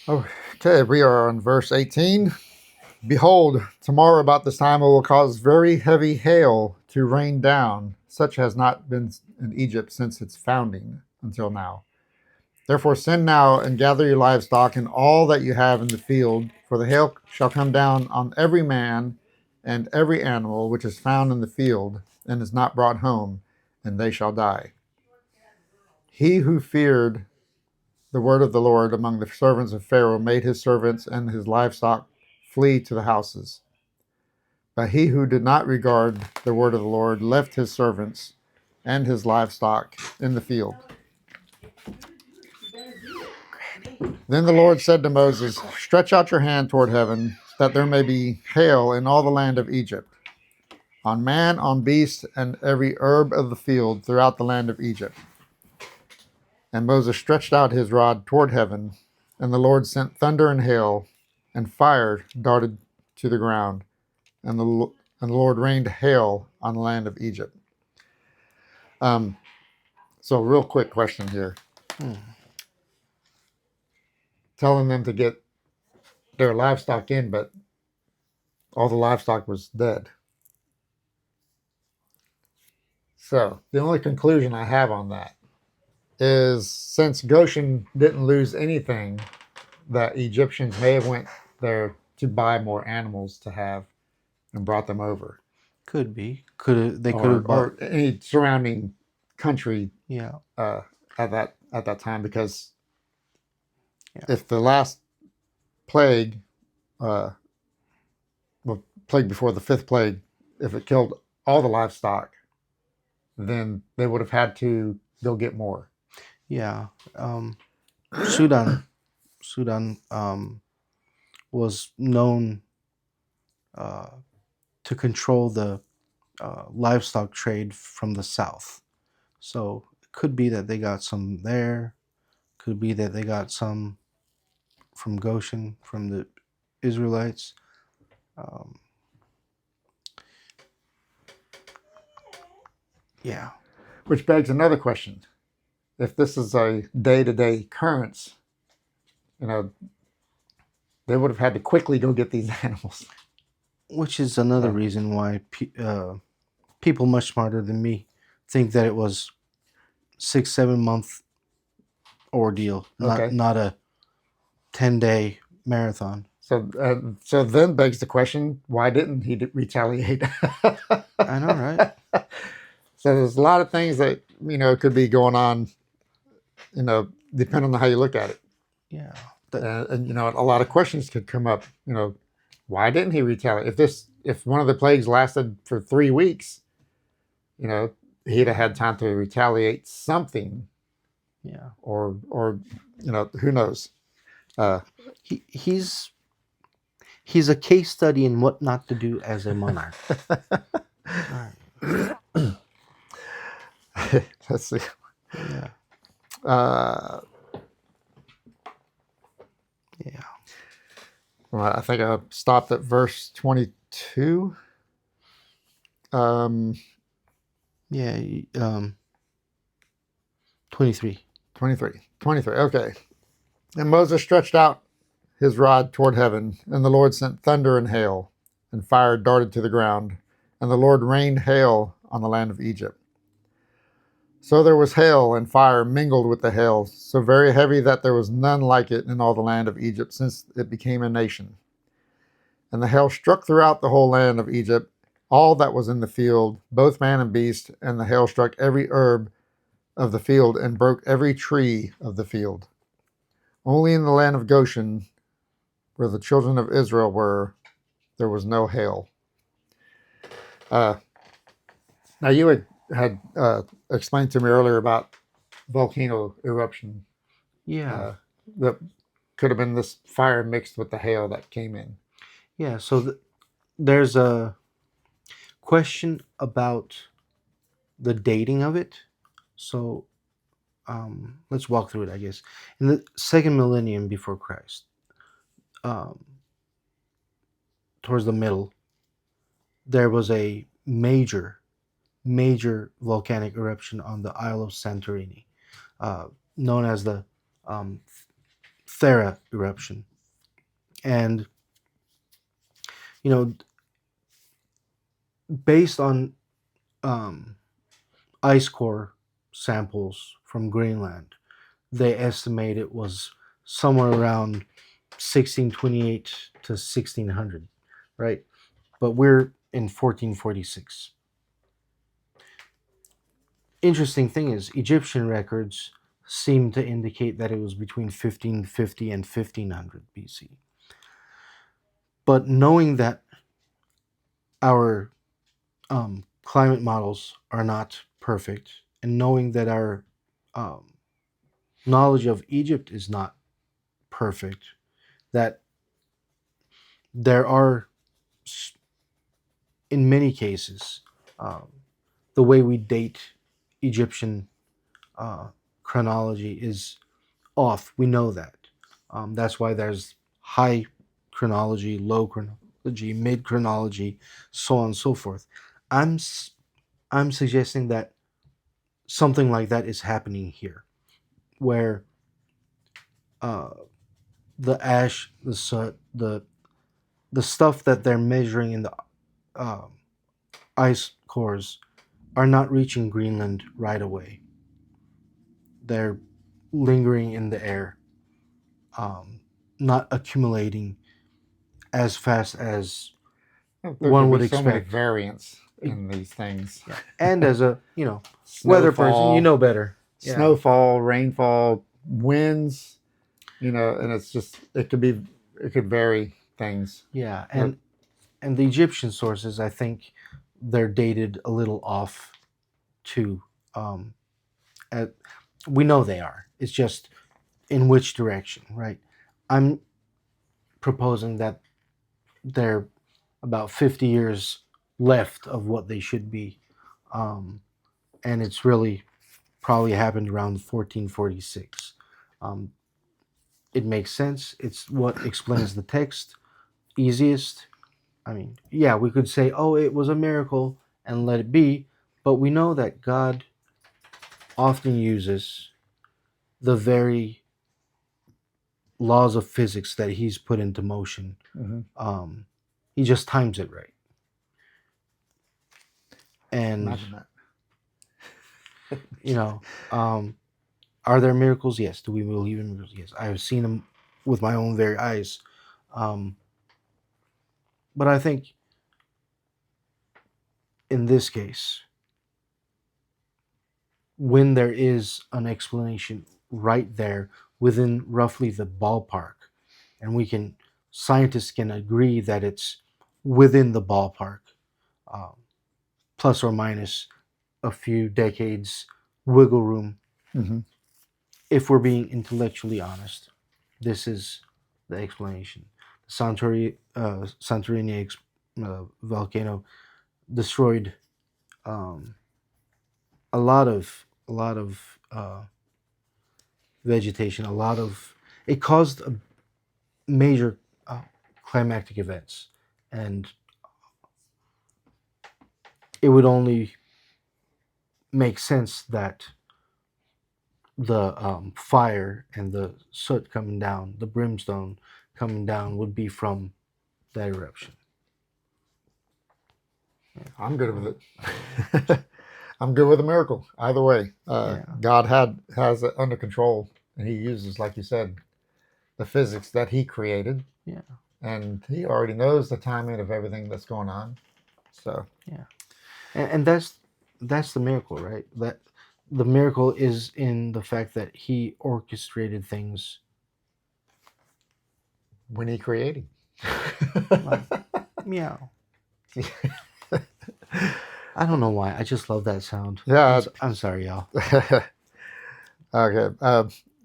Okay, we are on verse 18. Behold, tomorrow about this time I will cause very heavy hail to rain down, such has not been in Egypt since its founding until now. Therefore, send now and gather your livestock and all that you have in the field, for the hail shall come down on every man and every animal which is found in the field and is not brought home, and they shall die. He who feared the word of the Lord among the servants of Pharaoh made his servants and his livestock flee to the houses. But he who did not regard the word of the Lord left his servants and his livestock in the field. Then the Lord said to Moses, stretch out your hand toward heaven, that there may be hail in all the land of Egypt, on man, on beast, and every herb of the field throughout the land of Egypt. And Moses stretched out his rod toward heaven, and the Lord sent thunder and hail, and fire darted to the ground, and the Lord rained hail on the land of Egypt. Um, so, real quick question here. Hmm. Telling them to get their livestock in, but all the livestock was dead. So, the only conclusion I have on that is since Goshen didn't lose anything, that Egyptians may have went there to buy more animals to have and brought them over, Could be. They could or have bought. any surrounding country Yeah. uh, at that time, because Yeah. if the last plague, uh, well, plague before the fifth plague, if it killed all the livestock, then they would have had to go get more. Yeah. Sudan was known uh, to control the livestock trade from the south. So it could be that they got some there. Could be that they got some from Goshen, from the Israelites. Um, yeah. Which begs another question: if this is a day-to-day occurrence, you know, they would have had to quickly go get these animals. Which is another Uh, reason why people much smarter than me think that it was 6 7 month ordeal, not okay, not a 10-day marathon. so then begs the question: why didn't he retaliate? I know, right? So there's a lot of things that could be going on. Depending on how you look at it. Yeah. And a lot of questions could come up. Why didn't he retaliate? If one of the plagues lasted for 3 weeks, you know, he'd have had time to retaliate something, Yeah. or who knows? Uh, He's a case study in what not to do as a monarch. All right. Let's see. Yeah. Uh, Yeah. well, I think I stopped at verse 22. Yeah. 23. 23. Okay. And Moses stretched out his rod toward heaven, and the Lord sent thunder and hail, and fire darted to the ground, and the Lord rained hail on the land of Egypt. So there was hail and fire mingled with the hail, so very heavy that there was none like it in all the land of Egypt since it became a nation. And the hail struck throughout the whole land of Egypt, all that was in the field, both man and beast, and the hail struck every herb of the field and broke every tree of the field. Only in the land of Goshen, where the children of Israel were, there was no hail. Now you had explained to me earlier about volcano eruption. Yeah. That could have been this fire mixed with the hail that came in. Yeah. So there's a question about the dating of it. So let's walk through it, I guess. In the second millennium before Christ, um, towards the middle, there was a major volcanic eruption on the Isle of Santorini, uh, known as the um, Thera eruption. And, you know, based on ice core samples from Greenland, they estimate it was somewhere around 1628 to 1600, right? But we're in 1446. Interesting thing is, Egyptian records seem to indicate that it was between 1550 and 1500 BC. But knowing that our climate models are not perfect, and knowing that our um, knowledge of Egypt is not perfect, that there are, in many cases, um, the way we date Egyptian uh, chronology is off. We know that. That's why there's high chronology, low chronology, mid chronology, so on and so forth. I'm I'm suggesting that something like that is happening here, where uh, the ash, the soot, the stuff that they're measuring in the uh, ice cores are not reaching Greenland right away. They're lingering in the air, um, not accumulating as fast as There one could be would so many expect. variants in these things. Yeah. And as a weather person, you Snowfall, know better. Yeah. snowfall, rainfall, winds. And it could vary things. Yeah, Uh, and the Egyptian sources, I think, they're dated a little off too. Um, at, we know they are. It's just in which direction, right? I'm proposing that they're about 50 years left of what they should be, and it's really probably happened around 1446. Um, it makes sense. It's what explains the text easiest. I mean, yeah, we could say, oh, it was a miracle and let it be, but we know that God often uses the very laws of physics that He's put into motion. mm-hmm. He just times it right. And, Imagine that. are there miracles? Yes. Do we believe in miracles? Yes. I have seen them with my own very eyes. Um, but I think in this case, when there is an explanation right there within roughly the ballpark and scientists can agree that it's within the ballpark, um, plus or minus a few decades wiggle room. Mm-hmm. If we're being intellectually honest, this is the explanation. The Santorini volcano destroyed um, a lot of vegetation. It caused a major uh, climactic events, and it would only make sense that the fire and the soot coming down, the brimstone coming down, would be from that eruption. I'm good with it. I'm good with a miracle. Either way, Yeah. God has it under control, and He uses, like you said, the physics that He created, Yeah. and He already knows the timing of everything that's going on. So Yeah. And that's the miracle, right? That the miracle is in the fact that he orchestrated things. when He created, Like, meow. I don't know why. I just love that sound. yeah. I'm sorry, y'all. Okay.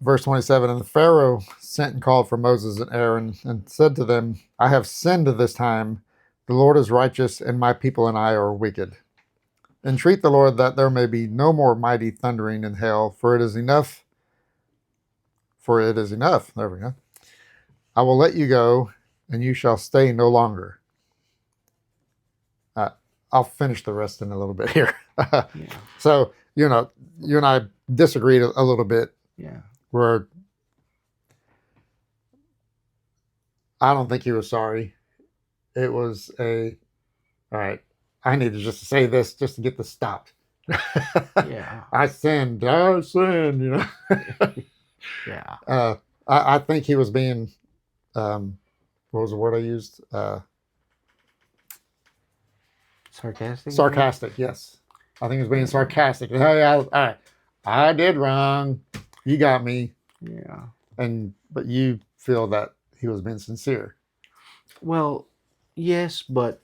Verse 27, and the Pharaoh sent and called for Moses and Aaron and said to them, I have sinned this time. The Lord is righteous, and my people and I are wicked. Entreat the Lord that there may be no more mighty thundering and hail, for it is enough. For it is enough. There we go. I will let you go, and you shall stay no longer. I'll finish the rest in a little bit here. Yeah. So, you and I disagreed a little bit. Yeah. Where I don't think he was sorry. It was all right, I need to just say this just to get this stopped. Yeah. I sinned, Yeah. I think he was being, what was the word I used? Sarcastic? Sarcastic, yes. I think he was being sarcastic. Hey, all right, I did wrong. You got me. Yeah. But you feel that he was being sincere. Well, yes, but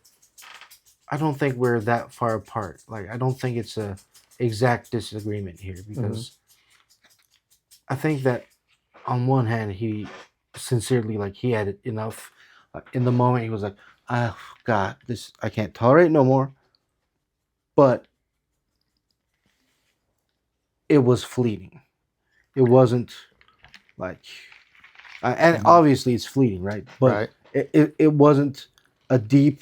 I don't think we're that far apart. Like, I don't think it's a exact disagreement here, because I think that on one hand he sincerely, like, he had enough. In the moment he was like, oh God, this, I can't tolerate no more. But it was fleeting. It wasn't like, and obviously it's fleeting, right? But Right. it wasn't a deep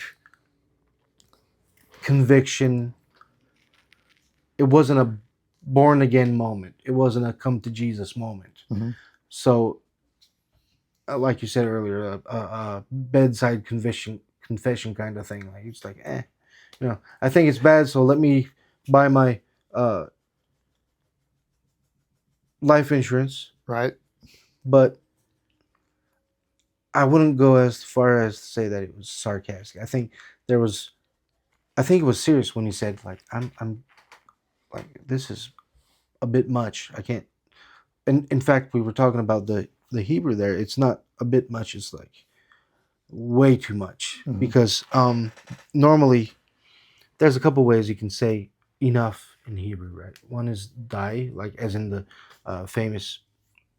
conviction. It wasn't a born again moment. It wasn't a come to Jesus moment. Mhm. So, like you said earlier, a bedside confession kind of thing. Like, it's like, I think it's bad, so let me buy my life insurance. Right. But I wouldn't go as far as to say that it was sarcastic. I think it was serious when he said, like, I'm like, this is a bit much. I can't. And in fact, we were talking about the Hebrew there. It's not a bit much. It's like way too much, because normally there's a couple ways you can say enough in Hebrew, right? One is die, like as in the famous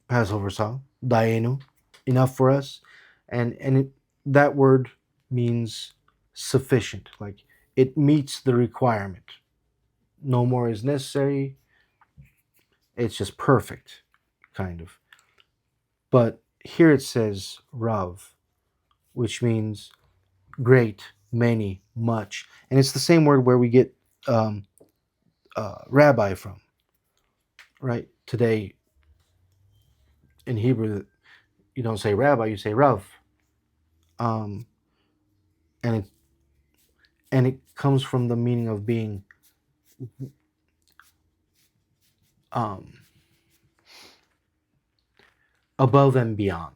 Passover song, Dayenu, enough for us, and that word means sufficient, like it meets the requirement. No more is necessary. It's just perfect, kind of. But here it says Rav, which means great, many, much, and it's the same word where we get um, rabbi from, right? Today in Hebrew, you don't say rabbi, you say Rav, um, and it comes from the meaning of being um, above and beyond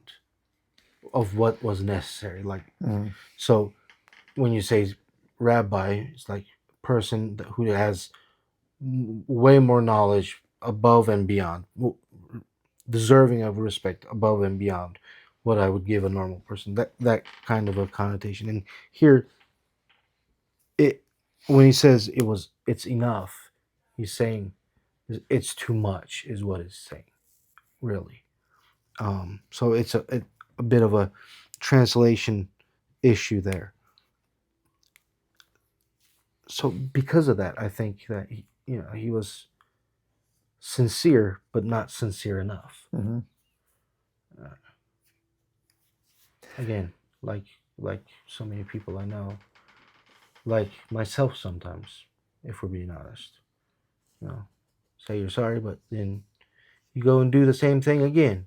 of what was necessary. Like, so when you say rabbi, it's like person who has way more knowledge above and beyond, deserving of respect above and beyond what I would give a normal person. That kind of a connotation. And here, it when he says it's enough, he's saying it's too much, is what he's saying, really. So it's a bit of a translation issue there. So because of that, I think that he was sincere, but not sincere enough. Mm-hmm. Uh, Again, like so many people I know, like myself sometimes, if we're being honest, you know, say you're sorry, but then you go and do the same thing again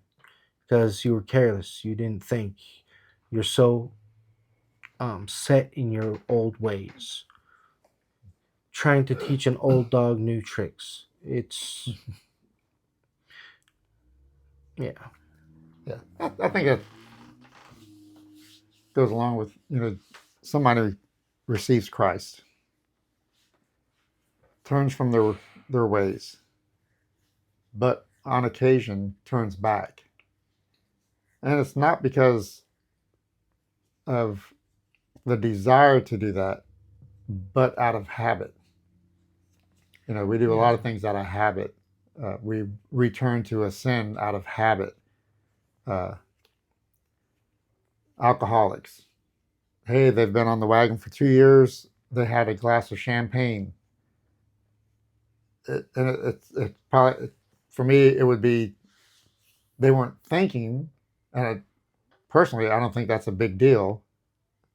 because you were careless, you didn't think, you're so set in your old ways, trying to teach an old dog new tricks. It's yeah, Yeah, I think it goes along with somebody receives Christ, turns from their ways, but on occasion turns back, and it's not because of the desire to do that, but out of habit. We do a lot yeah, of things out of habit. We return to a sin out of habit. Uh, Alcoholics. Hey, they've been on the wagon for 2 years. They had a glass of champagne. It's probably, for me, it would be they weren't thinking. And personally, I don't think that's a big deal.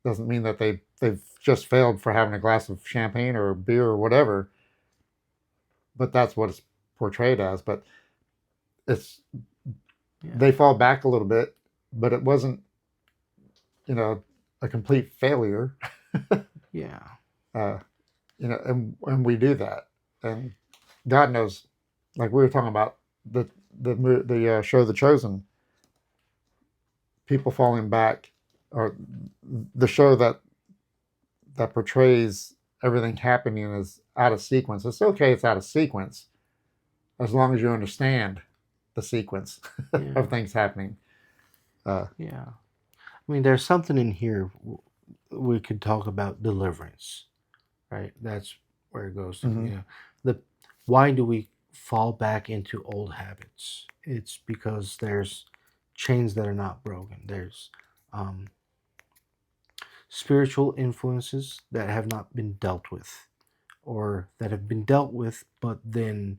Doesn't mean that they've just failed for having a glass of champagne or beer or whatever. But that's what it's portrayed as. But it's yeah, they fall back a little bit, but it wasn't a complete failure. yeah, uh, and we do that, and God knows, like we were talking about the show The Chosen, people falling back, or the show that portrays everything happening is out of sequence. It's okay, it's out of sequence, as long as you understand the sequence of yeah, things happening. Uh, yeah. I mean, there's something in here we could talk about deliverance, right? That's where it goes to. mhm. The why do we fall back into old habits? It's because there's chains that are not broken. There's um, spiritual influences that have not been dealt with, or that have been dealt with, but then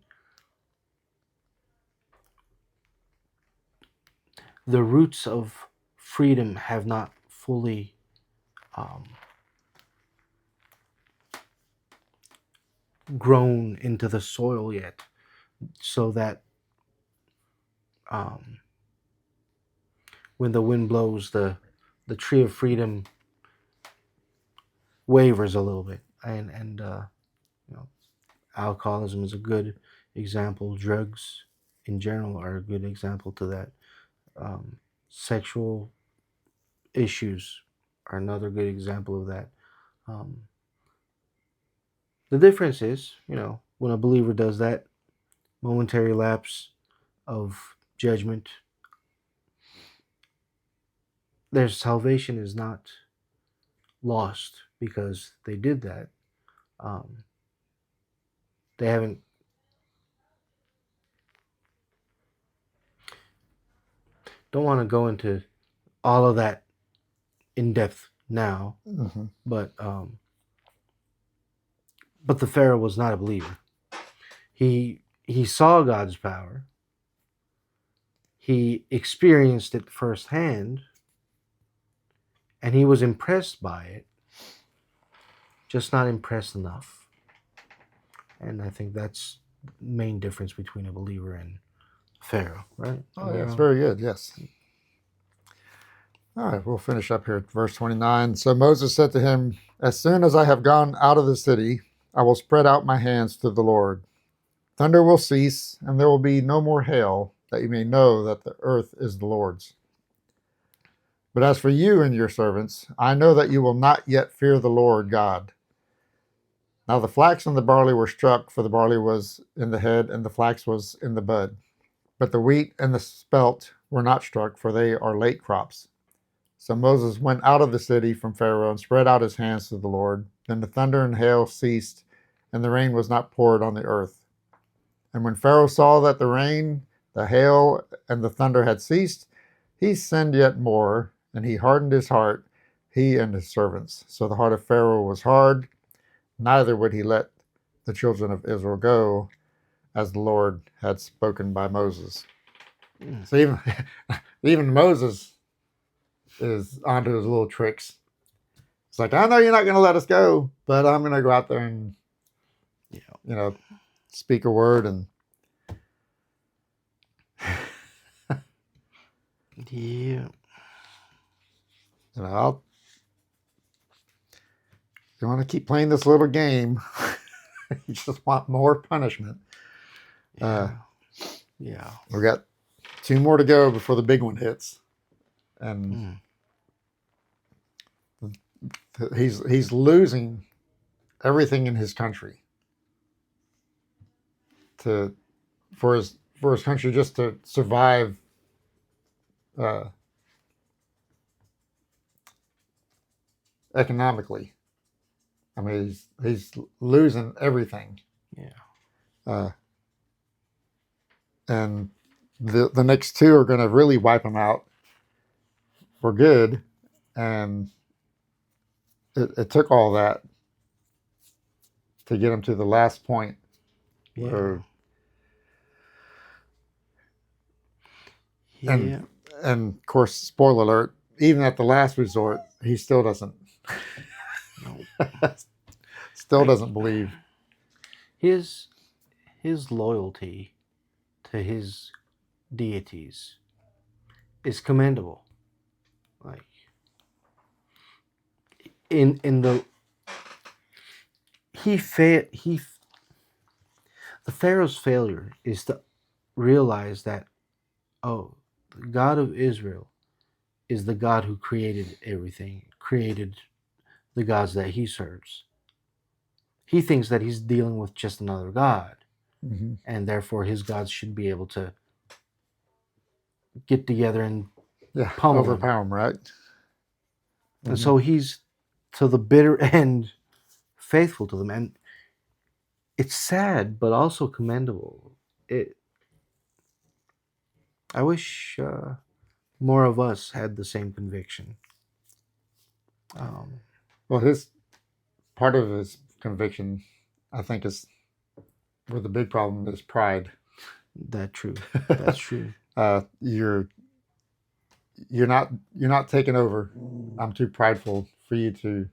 the roots of freedom have not fully um, grown into the soil yet, so that um, when the wind blows, the tree of freedom wavers a little bit, and you know, alcoholism is a good example. Drugs in general are a good example to that. Sexual issues are another good example of that. Um, the difference is, when a believer does that, momentary lapse of judgment, their salvation is not lost because they did that. Um, they haven't don't want to go into all of that in depth now, Mhm. but the Pharaoh was not a believer. He saw God's power. He experienced it firsthand, and he was impressed by it, just not impressed enough. And I think that's the main difference between a believer and Pharaoh, right? Oh, yeah, it's very good. Yes. All right, we'll finish up here at verse 29. So Moses said to him, "As soon as I have gone out of the city, I will spread out my hands to the Lord. Thunder will cease, and there will be no more hail, that you may know that the earth is the Lord's. But as for you and your servants, I know that you will not yet fear the Lord God." Now the flax and the barley were struck, for the barley was in the head, and the flax was in the bud. But the wheat and the spelt were not struck, for they are late crops. So Moses went out of the city from Pharaoh and spread out his hands to the Lord. Then the thunder and hail ceased, and the rain was not poured on the earth. And when Pharaoh saw that the rain, the hail, and the thunder had ceased, he sinned yet more, and he hardened his heart, he and his servants. So the heart of Pharaoh was hard, neither would he let the children of Israel go, as the Lord had spoken by Moses. So even Moses is onto his little tricks. It's like, I know you're not going to let us go, but I'm going to go out there and, speak a word. And Yeah. I'll, you want to keep playing this little game. You just want more punishment. Yeah. We got 2 more to go before the big one hits. And he's losing everything in his country for his country just to survive economically. I mean, he's losing everything. Yeah. And the next 2 are going to really wipe him out for good. And it took all that to get him to the last point where, and of course, spoiler alert, even at the last resort, he still doesn't doesn't believe. His loyalty to his deities is commendable. Like in the the Pharaoh's failure is to realize that, oh, the God of Israel is the God who created everything, created the gods that he serves. He thinks that he's dealing with just another God, and therefore his gods should be able to get together and overpower him, right? And so he's to the bitter end faithful to them, and it's sad but also commendable. I wish more of us had the same conviction. Well, his part of his conviction, I think, is where the big problem is pride. That's true. That's true. You're not taking over. I'm too prideful for you to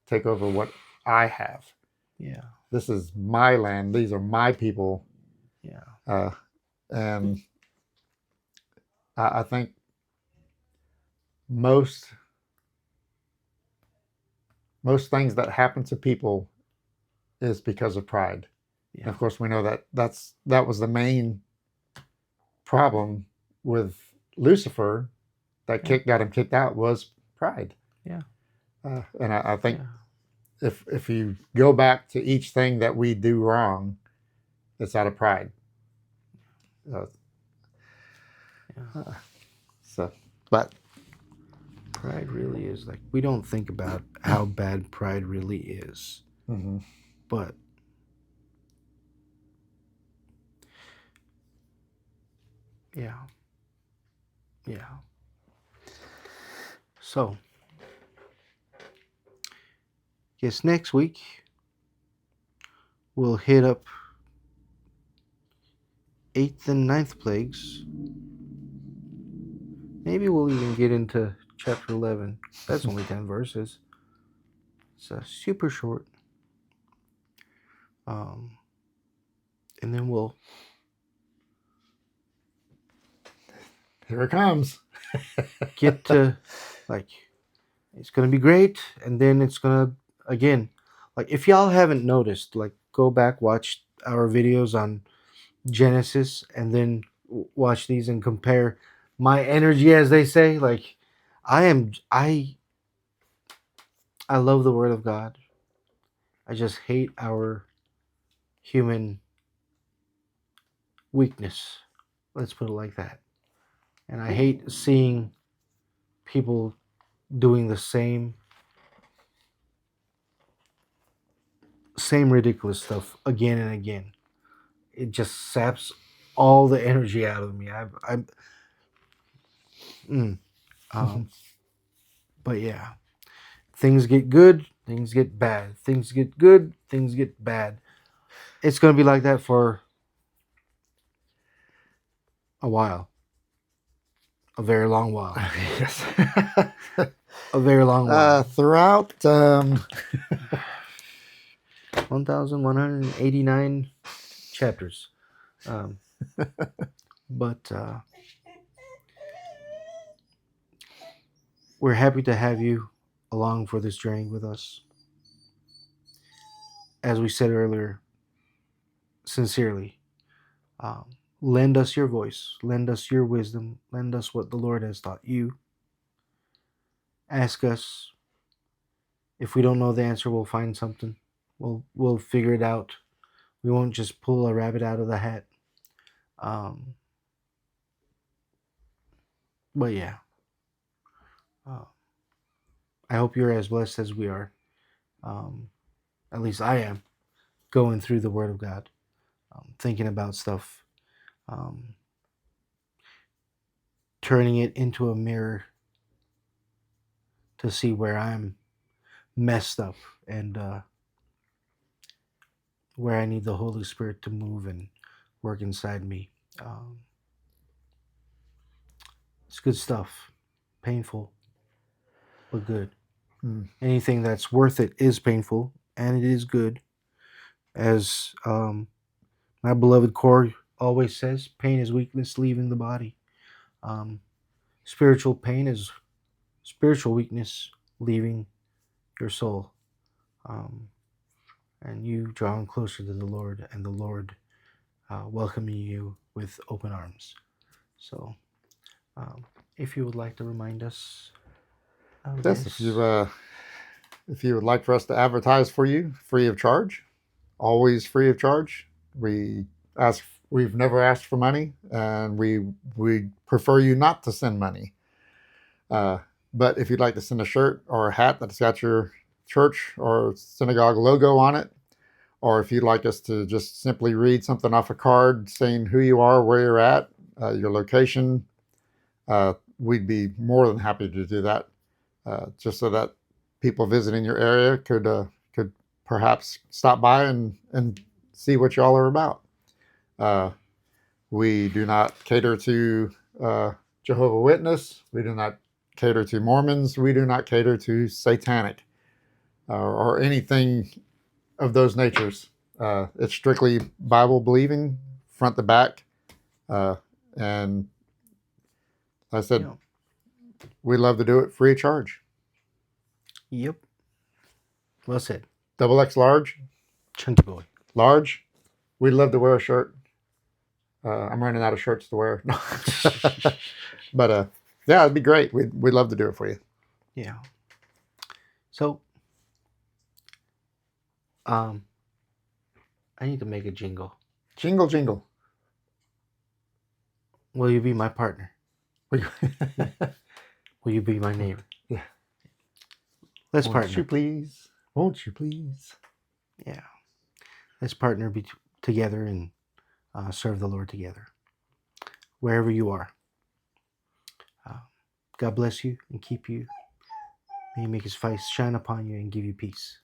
take over what I have. Yeah. This is my land. These are my people. Yeah. And I think most things that happen to people is because of pride. Yeah. And of course, we know that that was the main problem with Lucifer that got him kicked out was pride. Yeah. And I think if you go back to each thing that we do wrong, it's out of pride. But pride really is like, we don't think about how bad pride really is. But yeah. So, guess next week we'll hit up 8th and 9th plagues. Maybe we'll even get into chapter 11. That's only 10 verses. It's super short. And then we'll... Here it comes. Get to, like, it's going to be great. And then it's going to, again, like, if y'all haven't noticed, like, go back, watch our videos on Genesis, and then watch these and compare my energy, as they say. Like, I love the Word of God. I just hate our human weakness. Let's put it like that. And I hate seeing people doing the same ridiculous stuff again and again. It just saps all the energy out of me. I'm um, but yeah, things get good, things get bad, things get good, things get bad. It's going to be like that for a while, a very long while, Yes. a very long while. Throughout 1,189 chapters. Um, but we're happy to have you along for this journey with us. As we said earlier, sincerely, um, lend us your voice, lend us your wisdom, lend us what the Lord has taught you. Ask us. If we don't know the answer, we'll find something. We'll figure it out. We won't just pull a rabbit out of the hat. Um, but yeah, uh, I hope you're as blessed as we are. Um, at least I am, going through the Word of God, thinking about stuff, um, turning it into a mirror to see where I'm messed up and where I need the Holy Spirit to move and work inside me. Um, it's good stuff. Painful, but good. Anything that's worth it is painful and it is good. As my beloved Corey always says, pain is weakness leaving the body. Um, spiritual pain is spiritual weakness leaving your soul. Um, and you drawing closer to the Lord and the Lord welcoming you with open arms. So, if you would like to remind us, yes, if you would like for us to advertise for you free of charge, always free of charge. We've never asked for money, and we prefer you not to send money. But if you'd like to send a shirt or a hat that's got your church or synagogue logo on it, or if you'd like us to just simply read something off a card saying who you are, where you're at, your location, we'd be more than happy to do that, just so that people visiting your area could perhaps stop by and see what y'all are about. We do not cater to Jehovah Witness. We do not cater to Mormons. We do not cater to Satanic or anything of those natures. It's strictly Bible believing, front to back. And I said, yeah. we love to do it free of charge. Yep. Well said. Double X large, Chunky boy. large. We'd love to wear a shirt. I'm running out of shirts to wear. But yeah, it'd be great. We'd love to do it for you. Yeah. So, I need to make a jingle. Jingle, jingle. Will you be my partner? Will you be my neighbor? Yeah. Let's Won't partner. you please? Won't you please? Yeah. Let's partner together and serve the Lord together. Wherever you are. God bless you and keep you. May He make His face shine upon you and give you peace.